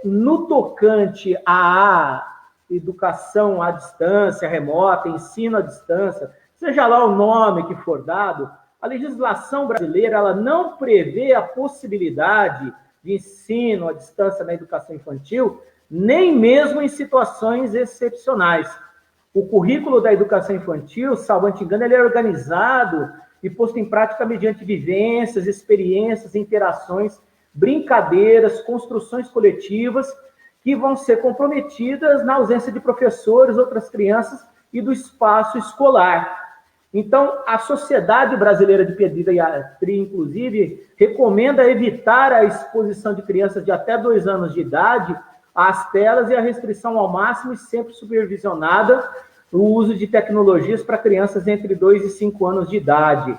No tocante à educação à distância, remota, ensino à distância, seja lá o nome que for dado, a legislação brasileira ela não prevê a possibilidade de ensino à distância na educação infantil, nem mesmo em situações excepcionais. O currículo da educação infantil, salvo engano, ele é organizado e posto em prática mediante vivências, experiências, interações, brincadeiras, construções coletivas que vão ser comprometidas na ausência de professores, outras crianças e do espaço escolar. Então, a Sociedade Brasileira de Pediatria, inclusive, recomenda evitar a exposição de crianças de até 2 anos de idade às telas e a restrição ao máximo e sempre supervisionada o uso de tecnologias para crianças entre 2 e 5 anos de idade.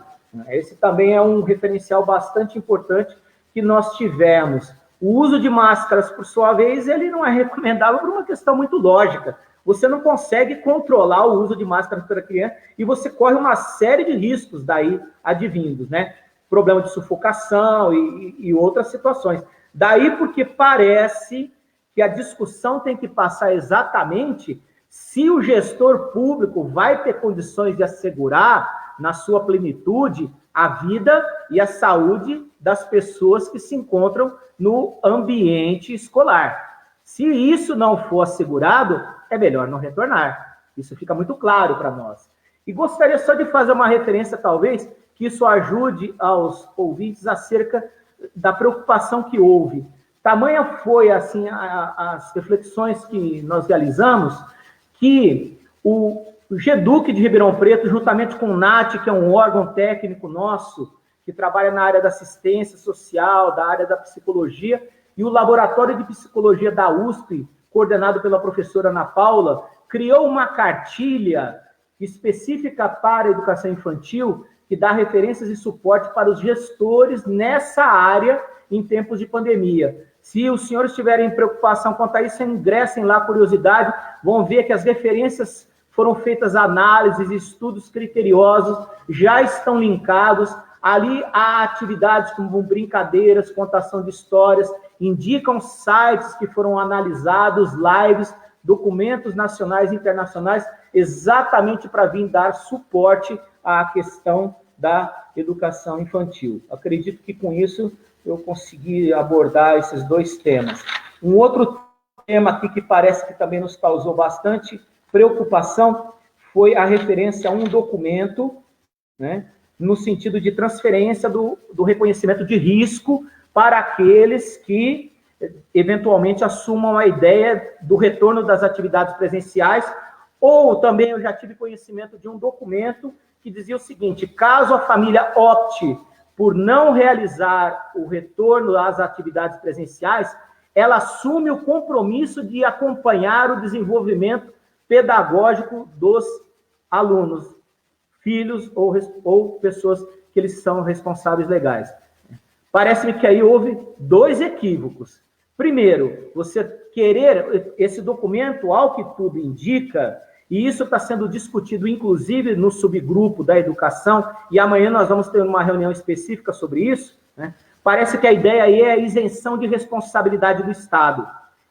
Esse também é um referencial bastante importante que nós tivemos. O uso de máscaras, por sua vez, ele não é recomendável por uma questão muito lógica. Você não consegue controlar o uso de máscaras para criança e você corre uma série de riscos daí advindos, né? Problema de sufocação e outras situações. Daí porque parece que a discussão tem que passar exatamente se o gestor público vai ter condições de assegurar, na sua plenitude, a vida e a saúde das pessoas que se encontram no ambiente escolar. Se isso não for assegurado, é melhor não retornar. Isso fica muito claro para nós. E gostaria só de fazer uma referência, talvez, que isso ajude aos ouvintes acerca da preocupação que houve. Tamanha foi, assim, as reflexões que nós realizamos, que o GEDUC de Ribeirão Preto, juntamente com o NAT, que é um órgão técnico nosso, que trabalha na área da assistência social, da área da psicologia, e o Laboratório de Psicologia da USP, coordenado pela professora Ana Paula, criou uma cartilha específica para a educação infantil, que dá referências e suporte para os gestores nessa área em tempos de pandemia. Se os senhores tiverem preocupação quanto a isso, ingressem lá, curiosidade, vão ver que as referências foram feitas análises, estudos criteriosos, já estão linkados. Ali há atividades como brincadeiras, contação de histórias, indicam sites que foram analisados, lives, documentos nacionais e internacionais, exatamente para vir dar suporte à questão da educação infantil. Acredito que com isso eu consegui abordar esses 2 temas. Um outro tema aqui que parece que também nos causou bastante preocupação foi a referência a um documento, né, no sentido de transferência do reconhecimento de risco para aqueles que eventualmente assumam a ideia do retorno das atividades presenciais, ou também eu já tive conhecimento de um documento que dizia o seguinte: caso a família opte por não realizar o retorno às atividades presenciais, ela assume o compromisso de acompanhar o desenvolvimento pedagógico dos alunos, filhos ou pessoas que eles são responsáveis legais. Parece-me que aí houve 2 equívocos. Primeiro, você querer esse documento, ao que tudo indica, e isso está sendo discutido, inclusive, no subgrupo da educação, e amanhã nós vamos ter uma reunião específica sobre isso, né? Parece que a ideia aí é a isenção de responsabilidade do Estado,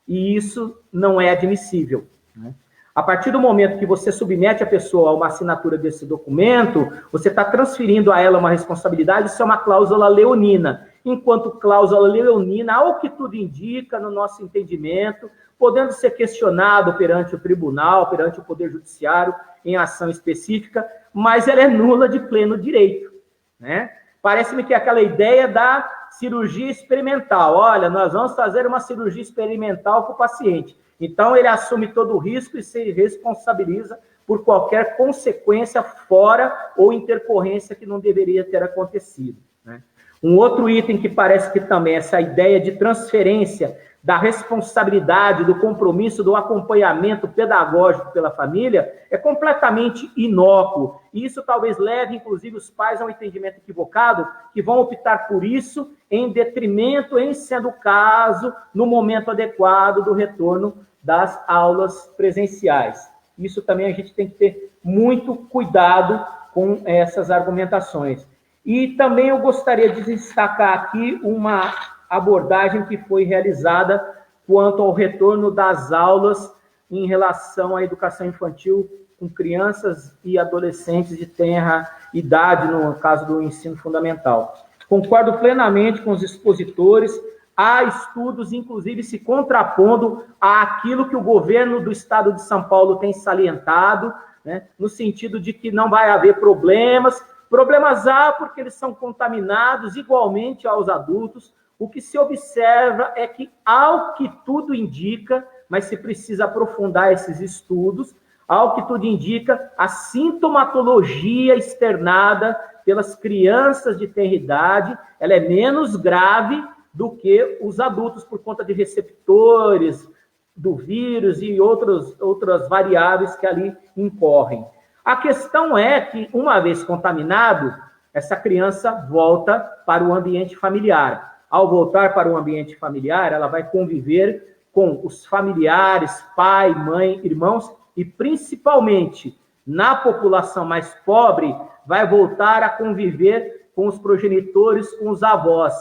e isso não é admissível, né? A partir do momento que você submete a pessoa a uma assinatura desse documento, você está transferindo a ela uma responsabilidade, isso é uma cláusula leonina. Enquanto cláusula leonina, ao que tudo indica, no nosso entendimento, podendo ser questionado perante o tribunal, perante o Poder Judiciário, em ação específica, mas ela é nula de pleno direito, né? Parece-me que é aquela ideia da cirurgia experimental. Olha, nós vamos fazer uma cirurgia experimental com o paciente. Então, ele assume todo o risco e se responsabiliza por qualquer consequência fora ou intercorrência que não deveria ter acontecido, né? Um outro item que parece que também essa ideia de transferência da responsabilidade, do compromisso, do acompanhamento pedagógico pela família é completamente inócuo. E isso talvez leve, inclusive, os pais a um entendimento equivocado, que vão optar por isso em detrimento, em sendo o caso, no momento adequado do retorno das aulas presenciais. Isso também a gente tem que ter muito cuidado com essas argumentações. E também eu gostaria de destacar aqui uma abordagem que foi realizada quanto ao retorno das aulas em relação à educação infantil com crianças e adolescentes de tenra idade, no caso do ensino fundamental. Concordo plenamente com os expositores. Há estudos, inclusive, se contrapondo àquilo que o governo do estado de São Paulo tem salientado, né, no sentido de que não vai haver problemas. Problemas há porque eles são contaminados igualmente aos adultos. O que se observa é que, ao que tudo indica, mas se precisa aprofundar esses estudos, ao que tudo indica, a sintomatologia externada pelas crianças de tenra idade, ela é menos grave do que os adultos, por conta de receptores do vírus e outras variáveis que ali incorrem. A questão é que, uma vez contaminado, essa criança volta para o ambiente familiar. Ao voltar para o ambiente familiar, ela vai conviver com os familiares, pai, mãe, irmãos, e principalmente, na população mais pobre, vai voltar a conviver com os progenitores, com os avós,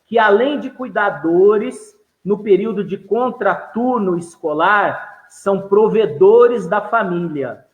que além de cuidadores, no período de contraturno escolar, são provedores da família.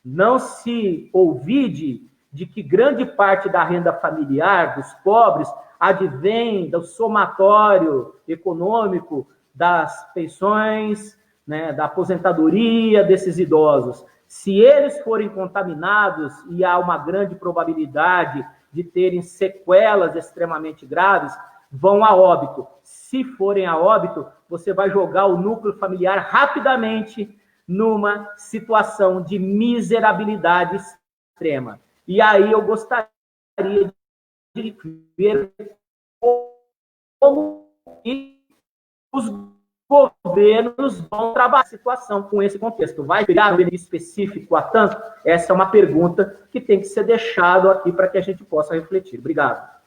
Não se ouvide de que grande parte da renda familiar dos pobres advém do somatório econômico das pensões, né, da aposentadoria desses idosos. Se eles forem contaminados, e há uma grande probabilidade de terem sequelas extremamente graves, vão a óbito. Se forem a óbito, você vai jogar o núcleo familiar rapidamente numa situação de miserabilidade extrema. E aí eu gostaria de ver como os governos vão trabalhar a situação com esse contexto. Vai criar um benefício específico a tanto? Essa é uma pergunta que tem que ser deixada aqui para que a gente possa refletir. Obrigado.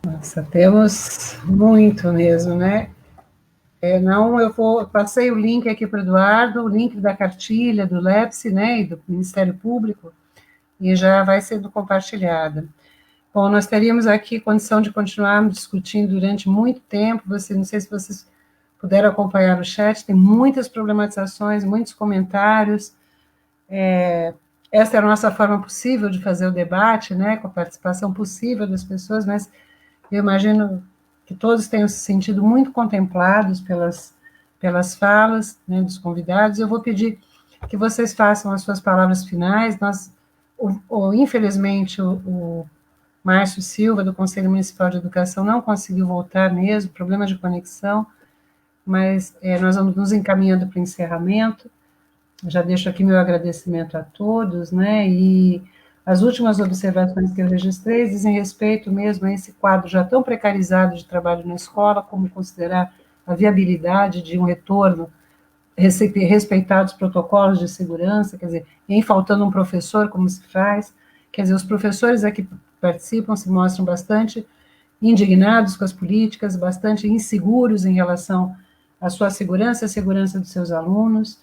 Nossa, temos muito mesmo, né? Passei o link aqui para o Eduardo, o link da cartilha do LEPSE, né, e do Ministério Público, e já vai sendo compartilhada. Bom, nós teríamos aqui condição de continuarmos discutindo durante muito tempo. Não sei se vocês puderam acompanhar o chat, tem muitas problematizações, muitos comentários. Essa é a nossa forma possível de fazer o debate, né, com a participação possível das pessoas, mas eu imagino que todos tenham se sentido muito contemplados pelas falas, né, dos convidados. Eu vou pedir que vocês façam as suas palavras finais. Infelizmente, o Márcio Silva, do Conselho Municipal de Educação, não conseguiu voltar mesmo, problema de conexão, mas nós vamos nos encaminhando para o encerramento. Já deixo aqui meu agradecimento a todos, né, e as últimas observações que eu registrei dizem respeito mesmo a esse quadro já tão precarizado de trabalho na escola, como considerar a viabilidade de um retorno, respeitar os protocolos de segurança, quer dizer, em faltando um professor, como se faz, quer dizer, os professores aqui participam se mostram bastante indignados com as políticas, bastante inseguros em relação à sua segurança, a segurança dos seus alunos,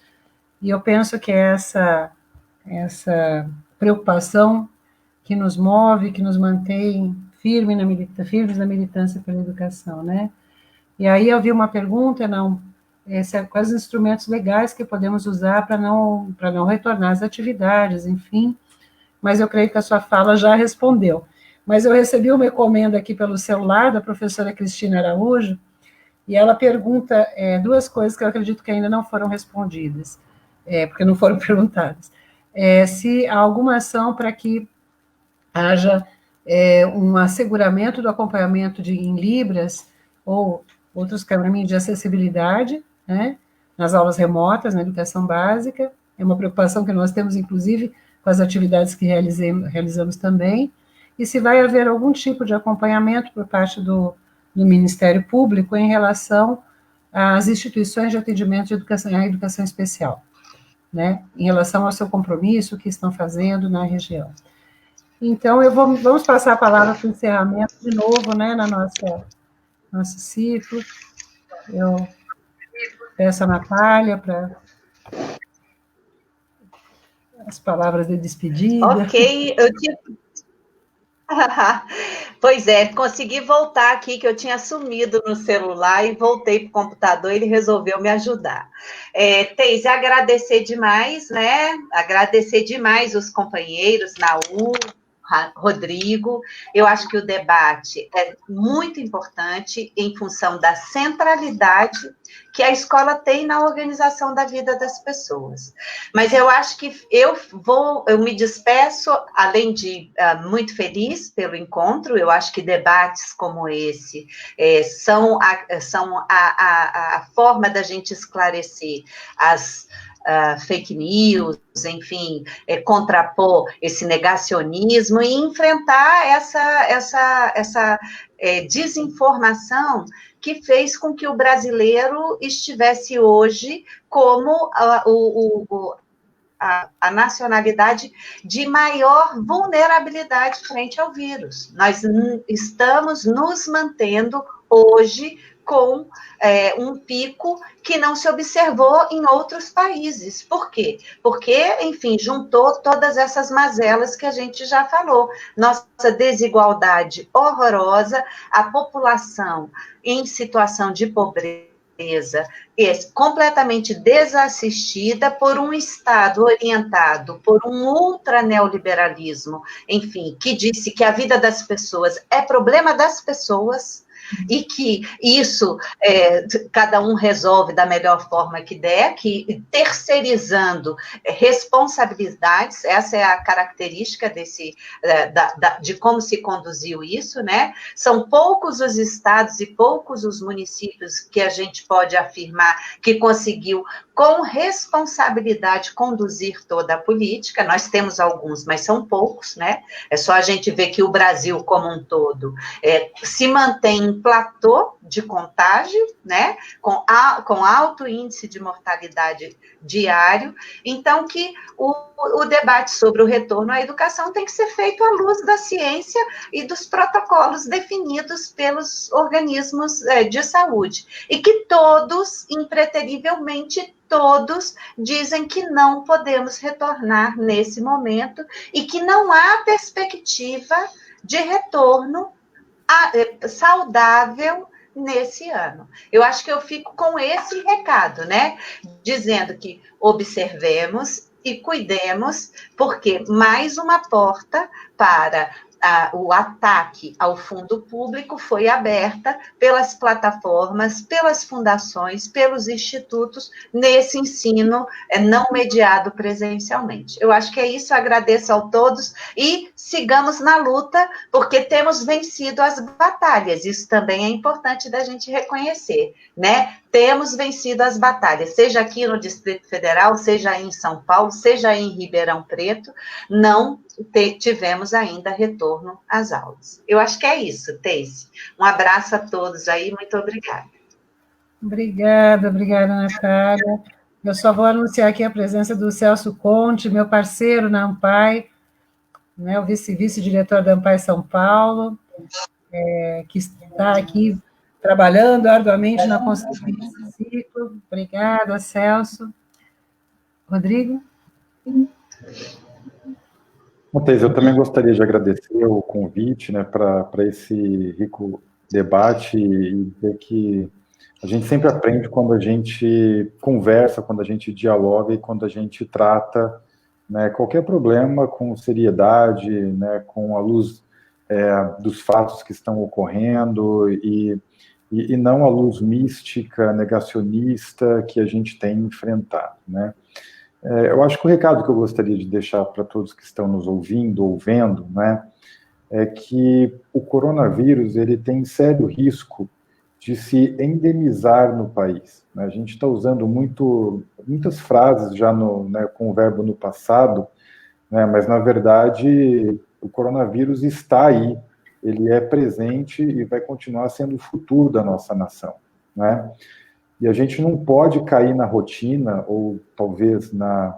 e eu penso que essa preocupação que nos move, que nos mantém firmes na militância pela educação, né? E aí eu vi uma pergunta, quais os instrumentos legais que podemos usar para não retornar às atividades, enfim, mas eu creio que a sua fala já respondeu. Mas eu recebi uma encomenda aqui pelo celular da professora Cristina Araújo, e ela pergunta duas coisas que eu acredito que ainda não foram respondidas, porque não foram perguntadas. Se há alguma ação para que haja um asseguramento do acompanhamento em Libras ou outros caminhos de acessibilidade, né, nas aulas remotas, na educação básica. É uma preocupação que nós temos, inclusive, com as atividades que realizamos também. E se vai haver algum tipo de acompanhamento por parte do Ministério Público em relação às instituições de atendimento à educação especial, né, em relação ao seu compromisso, o que estão fazendo na região. Então, vamos passar a palavra para o encerramento de novo, né, na nosso ciclo. Eu peço a Natália para as palavras de despedida. Ok, Pois é, consegui voltar aqui, que eu tinha sumido no celular e voltei para o computador, ele resolveu me ajudar. Teise, agradecer demais, né? Agradecer demais os companheiros, Naú, Rodrigo. Eu acho que o debate é muito importante em função da centralidade que a escola tem na organização da vida das pessoas. Mas eu acho que eu me despeço, além de muito feliz pelo encontro. Eu acho que debates como esse são a forma da gente esclarecer as fake news, enfim, contrapor esse negacionismo e enfrentar essa desinformação que fez com que o brasileiro estivesse hoje como a nacionalidade de maior vulnerabilidade frente ao vírus. Nós estamos nos mantendo hoje com um pico que não se observou em outros países. Por quê? Porque, enfim, juntou todas essas mazelas que a gente já falou. Nossa desigualdade horrorosa, a população em situação de pobreza, completamente desassistida por um Estado orientado por um ultraneoliberalismo, enfim, que disse que a vida das pessoas é problema das pessoas, e que isso cada um resolve da melhor forma que der, que terceirizando responsabilidades. Essa é a característica de como se conduziu isso, né? São poucos os estados e poucos os municípios que a gente pode afirmar que conseguiu, com responsabilidade, conduzir toda a política. Nós temos alguns, mas são poucos, né? É só a gente ver que o Brasil como um todo se mantém em platô de contágio, né? Com alto índice de mortalidade diário. Então, que o debate sobre o retorno à educação tem que ser feito à luz da ciência e dos protocolos definidos pelos organismos de saúde. E que todos, impreterivelmente, todos dizem que não podemos retornar nesse momento e que não há perspectiva de retorno saudável nesse ano. Eu acho que eu fico com esse recado, né? Dizendo que observemos e cuidemos, porque mais uma porta para o ataque ao fundo público foi aberta pelas plataformas, pelas fundações, pelos institutos, nesse ensino não mediado presencialmente. Eu acho que é isso, agradeço a todos e sigamos na luta, porque temos vencido as batalhas. Isso também é importante da gente reconhecer, né? Temos vencido as batalhas, seja aqui no Distrito Federal, seja aí em São Paulo, seja aí em Ribeirão Preto, não tivemos ainda retorno às aulas. Eu acho que é isso, Teise. Um abraço a todos aí, muito obrigada. Obrigada, Natália. Eu só vou anunciar aqui a presença do Celso Conte, meu parceiro na AMPAI, né, o vice-diretor da AMPAI São Paulo, que está aqui trabalhando arduamente na construção desse ciclo. Obrigada, Celso. Rodrigo? Teise, eu também gostaria de agradecer o convite, né, para esse rico debate e dizer que a gente sempre aprende quando a gente conversa, quando a gente dialoga e quando a gente trata, né, qualquer problema com seriedade, né, com a luz dos fatos que estão ocorrendo e não a luz mística, negacionista que a gente tem enfrentado, né? Eu acho que o recado que eu gostaria de deixar para todos que estão nos ouvindo ou vendo, né, é que o coronavírus ele tem sério risco de se endemizar no país, né? A gente está usando muitas frases já com o verbo no passado, né, mas, na verdade, o coronavírus está aí, ele é presente e vai continuar sendo o futuro da nossa nação, né? E a gente não pode cair na rotina, ou talvez na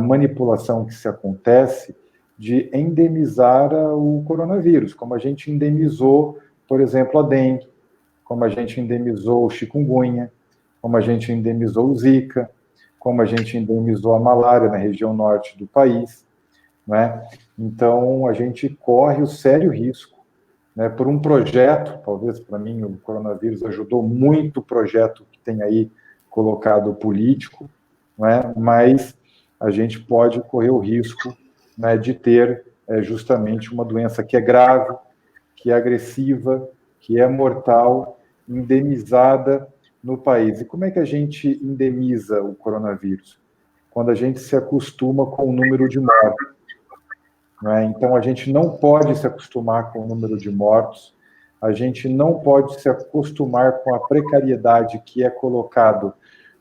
manipulação que se acontece, de endemizar o coronavírus, como a gente indemizou, por exemplo, a dengue, como a gente indemizou o chikungunya, como a gente indemizou o Zika, como a gente indemizou a malária na região norte do país, né? Então, a gente corre o sério risco né, por um projeto, talvez para mim o coronavírus ajudou muito o projeto que tem aí colocado político, né, mas a gente pode correr o risco, né, de ter justamente uma doença que é grave, que é agressiva, que é mortal, indemnizada no país. E como é que a gente indemiza o coronavírus? Quando a gente se acostuma com o número de mortos. Né? Então, a gente não pode se acostumar com o número de mortos, a gente não pode se acostumar com a precariedade que é colocado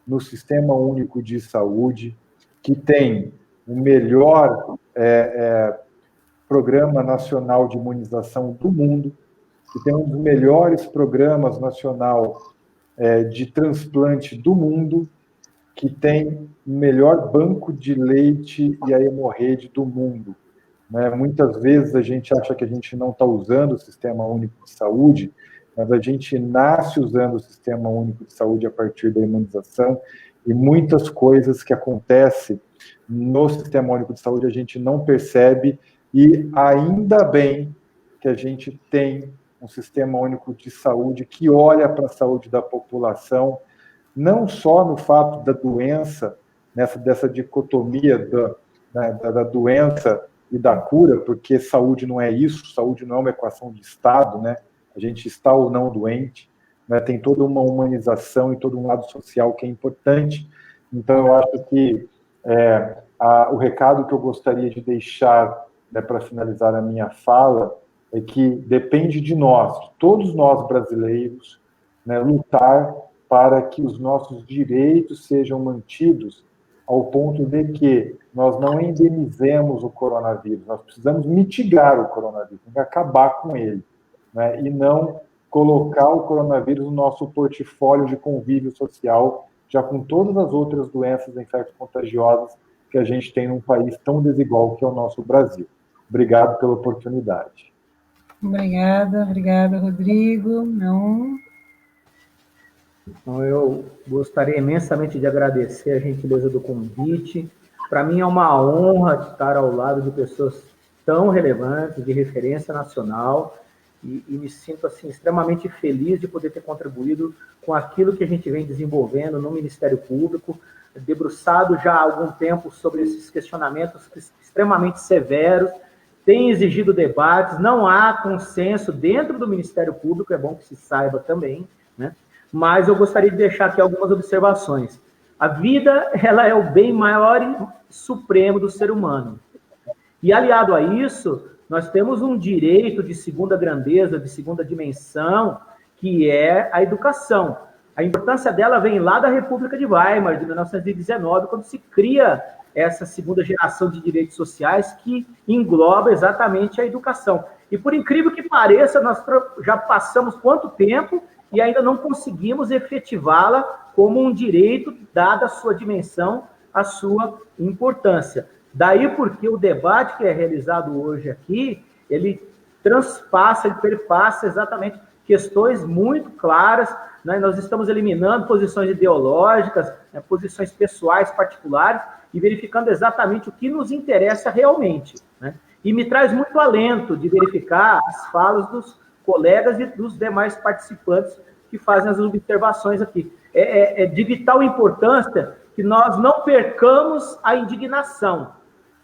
no Sistema Único de Saúde, que tem o melhor Programa Nacional de Imunização do mundo, que tem um dos melhores programas nacional de transplante do mundo, que tem o melhor banco de leite e a hemorrhoide do mundo. Né? Muitas vezes a gente acha que a gente não está usando o Sistema Único de Saúde, mas a gente nasce usando o Sistema Único de Saúde a partir da imunização, e muitas coisas que acontecem no Sistema Único de Saúde a gente não percebe, e ainda bem que a gente tem um Sistema Único de Saúde que olha para a saúde da população, não só no fato da doença, dessa dicotomia da doença e da cura, porque saúde não é isso, saúde não é uma equação de estado, né? A gente está ou não doente, né? Tem toda uma humanização e todo um lado social que é importante. Então, eu acho que o recado que eu gostaria de deixar, né, para finalizar a minha fala é que depende de nós, de todos nós brasileiros, né, lutar para que os nossos direitos sejam mantidos ao ponto de que nós não endemizemos o coronavírus, nós precisamos mitigar o coronavírus, acabar com ele, né, e não colocar o coronavírus no nosso portfólio de convívio social, já com todas as outras doenças infecto-contagiosas que a gente tem num país tão desigual que é o nosso Brasil. Obrigado pela oportunidade. Obrigada, Rodrigo. Então, eu gostaria imensamente de agradecer a gentileza do convite. Para mim é uma honra estar ao lado de pessoas tão relevantes, de referência nacional, e me sinto assim, extremamente feliz de poder ter contribuído com aquilo que a gente vem desenvolvendo no Ministério Público, debruçado já há algum tempo sobre esses questionamentos extremamente severos, tem exigido debates, não há consenso dentro do Ministério Público, é bom que se saiba também, né? Mas eu gostaria de deixar aqui algumas observações. A vida, ela é o bem maior e supremo do ser humano. E aliado a isso, nós temos um direito de segunda grandeza, de segunda dimensão, que é a educação. A importância dela vem lá da República de Weimar, de 1919, quando se cria essa segunda geração de direitos sociais que engloba exatamente a educação. E por incrível que pareça, nós já passamos quanto tempo e ainda não conseguimos efetivá-la como um direito, dada a sua dimensão, a sua importância. Daí porque o debate que é realizado hoje aqui, ele transpassa, ele perpassa exatamente questões muito claras, né? Nós estamos eliminando posições ideológicas, né, posições pessoais particulares, e verificando exatamente o que nos interessa realmente, né? E me traz muito alento de verificar as falas dos colegas e dos demais participantes que fazem as observações aqui. É de vital importância que nós não percamos a indignação.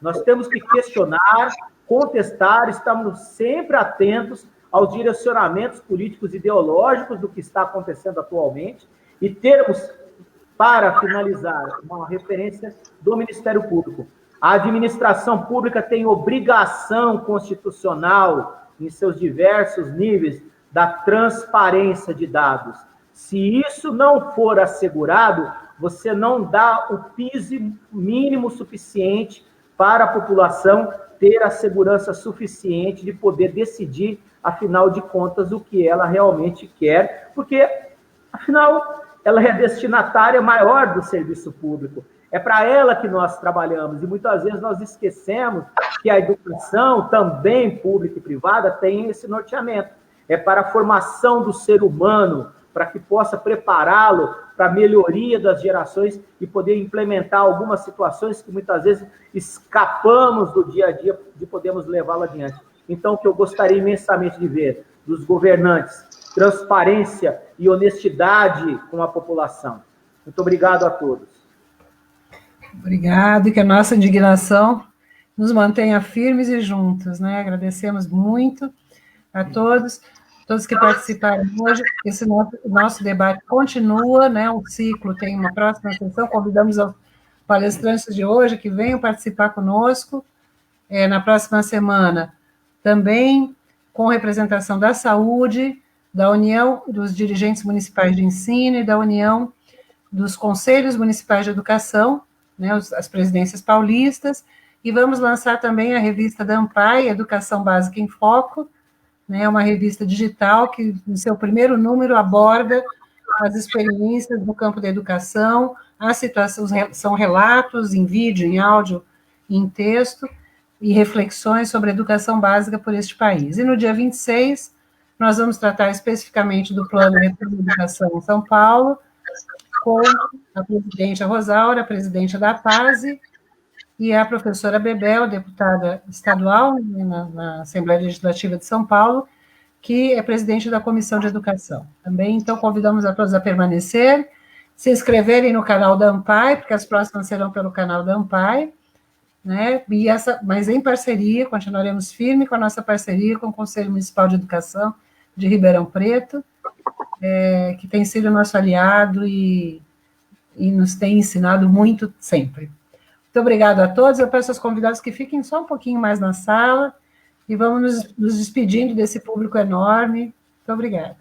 Nós temos que questionar, contestar, estamos sempre atentos aos direcionamentos políticos e ideológicos do que está acontecendo atualmente e termos, para finalizar, uma referência do Ministério Público. A administração pública tem obrigação constitucional em seus diversos níveis da transparência de dados. Se isso não for assegurado, você não dá o piso mínimo suficiente para a população ter a segurança suficiente de poder decidir, afinal de contas, o que ela realmente quer, porque, afinal, ela é a destinatária maior do serviço público. É para ela que nós trabalhamos, e muitas vezes nós esquecemos que a educação, também pública e privada, tem esse norteamento. É para a formação do ser humano, para que possa prepará-lo para a melhoria das gerações e poder implementar algumas situações que muitas vezes escapamos do dia a dia de podermos levá-lo adiante. Então, o que eu gostaria imensamente de ver, dos governantes, transparência e honestidade com a população. Muito obrigado a todos. Obrigado, e que a nossa indignação nos mantenha firmes e juntos, né? Agradecemos muito a todos que participaram hoje. Esse nosso debate continua, né? O ciclo tem uma próxima sessão, convidamos os palestrantes de hoje que venham participar conosco na próxima semana, também com representação da saúde, da União dos Dirigentes Municipais de Ensino e da União dos Conselhos Municipais de Educação, né, as presidências paulistas, e vamos lançar também a revista da ANPAI, Educação Básica em Foco, né, uma revista digital que, no seu primeiro número, aborda as experiências no campo da educação, as situações, são relatos em vídeo, em áudio, em texto, e reflexões sobre a educação básica por este país. E no dia 26, nós vamos tratar especificamente do Plano de Reforma da Educação em São Paulo, com a presidente Rosaura, a presidente da PASE, e a professora Bebel, deputada estadual na Assembleia Legislativa de São Paulo, que é presidente da Comissão de Educação. Também, então, convidamos a todos a permanecer, se inscreverem no canal da ANPAI, porque as próximas serão pelo canal da ANPAI, né? Mas em parceria, continuaremos firme com a nossa parceria com o Conselho Municipal de Educação de Ribeirão Preto, que tem sido nosso aliado e nos tem ensinado muito sempre. Muito obrigado a todos. Eu peço aos convidados que fiquem só um pouquinho mais na sala e vamos nos despedindo desse público enorme. Muito obrigada.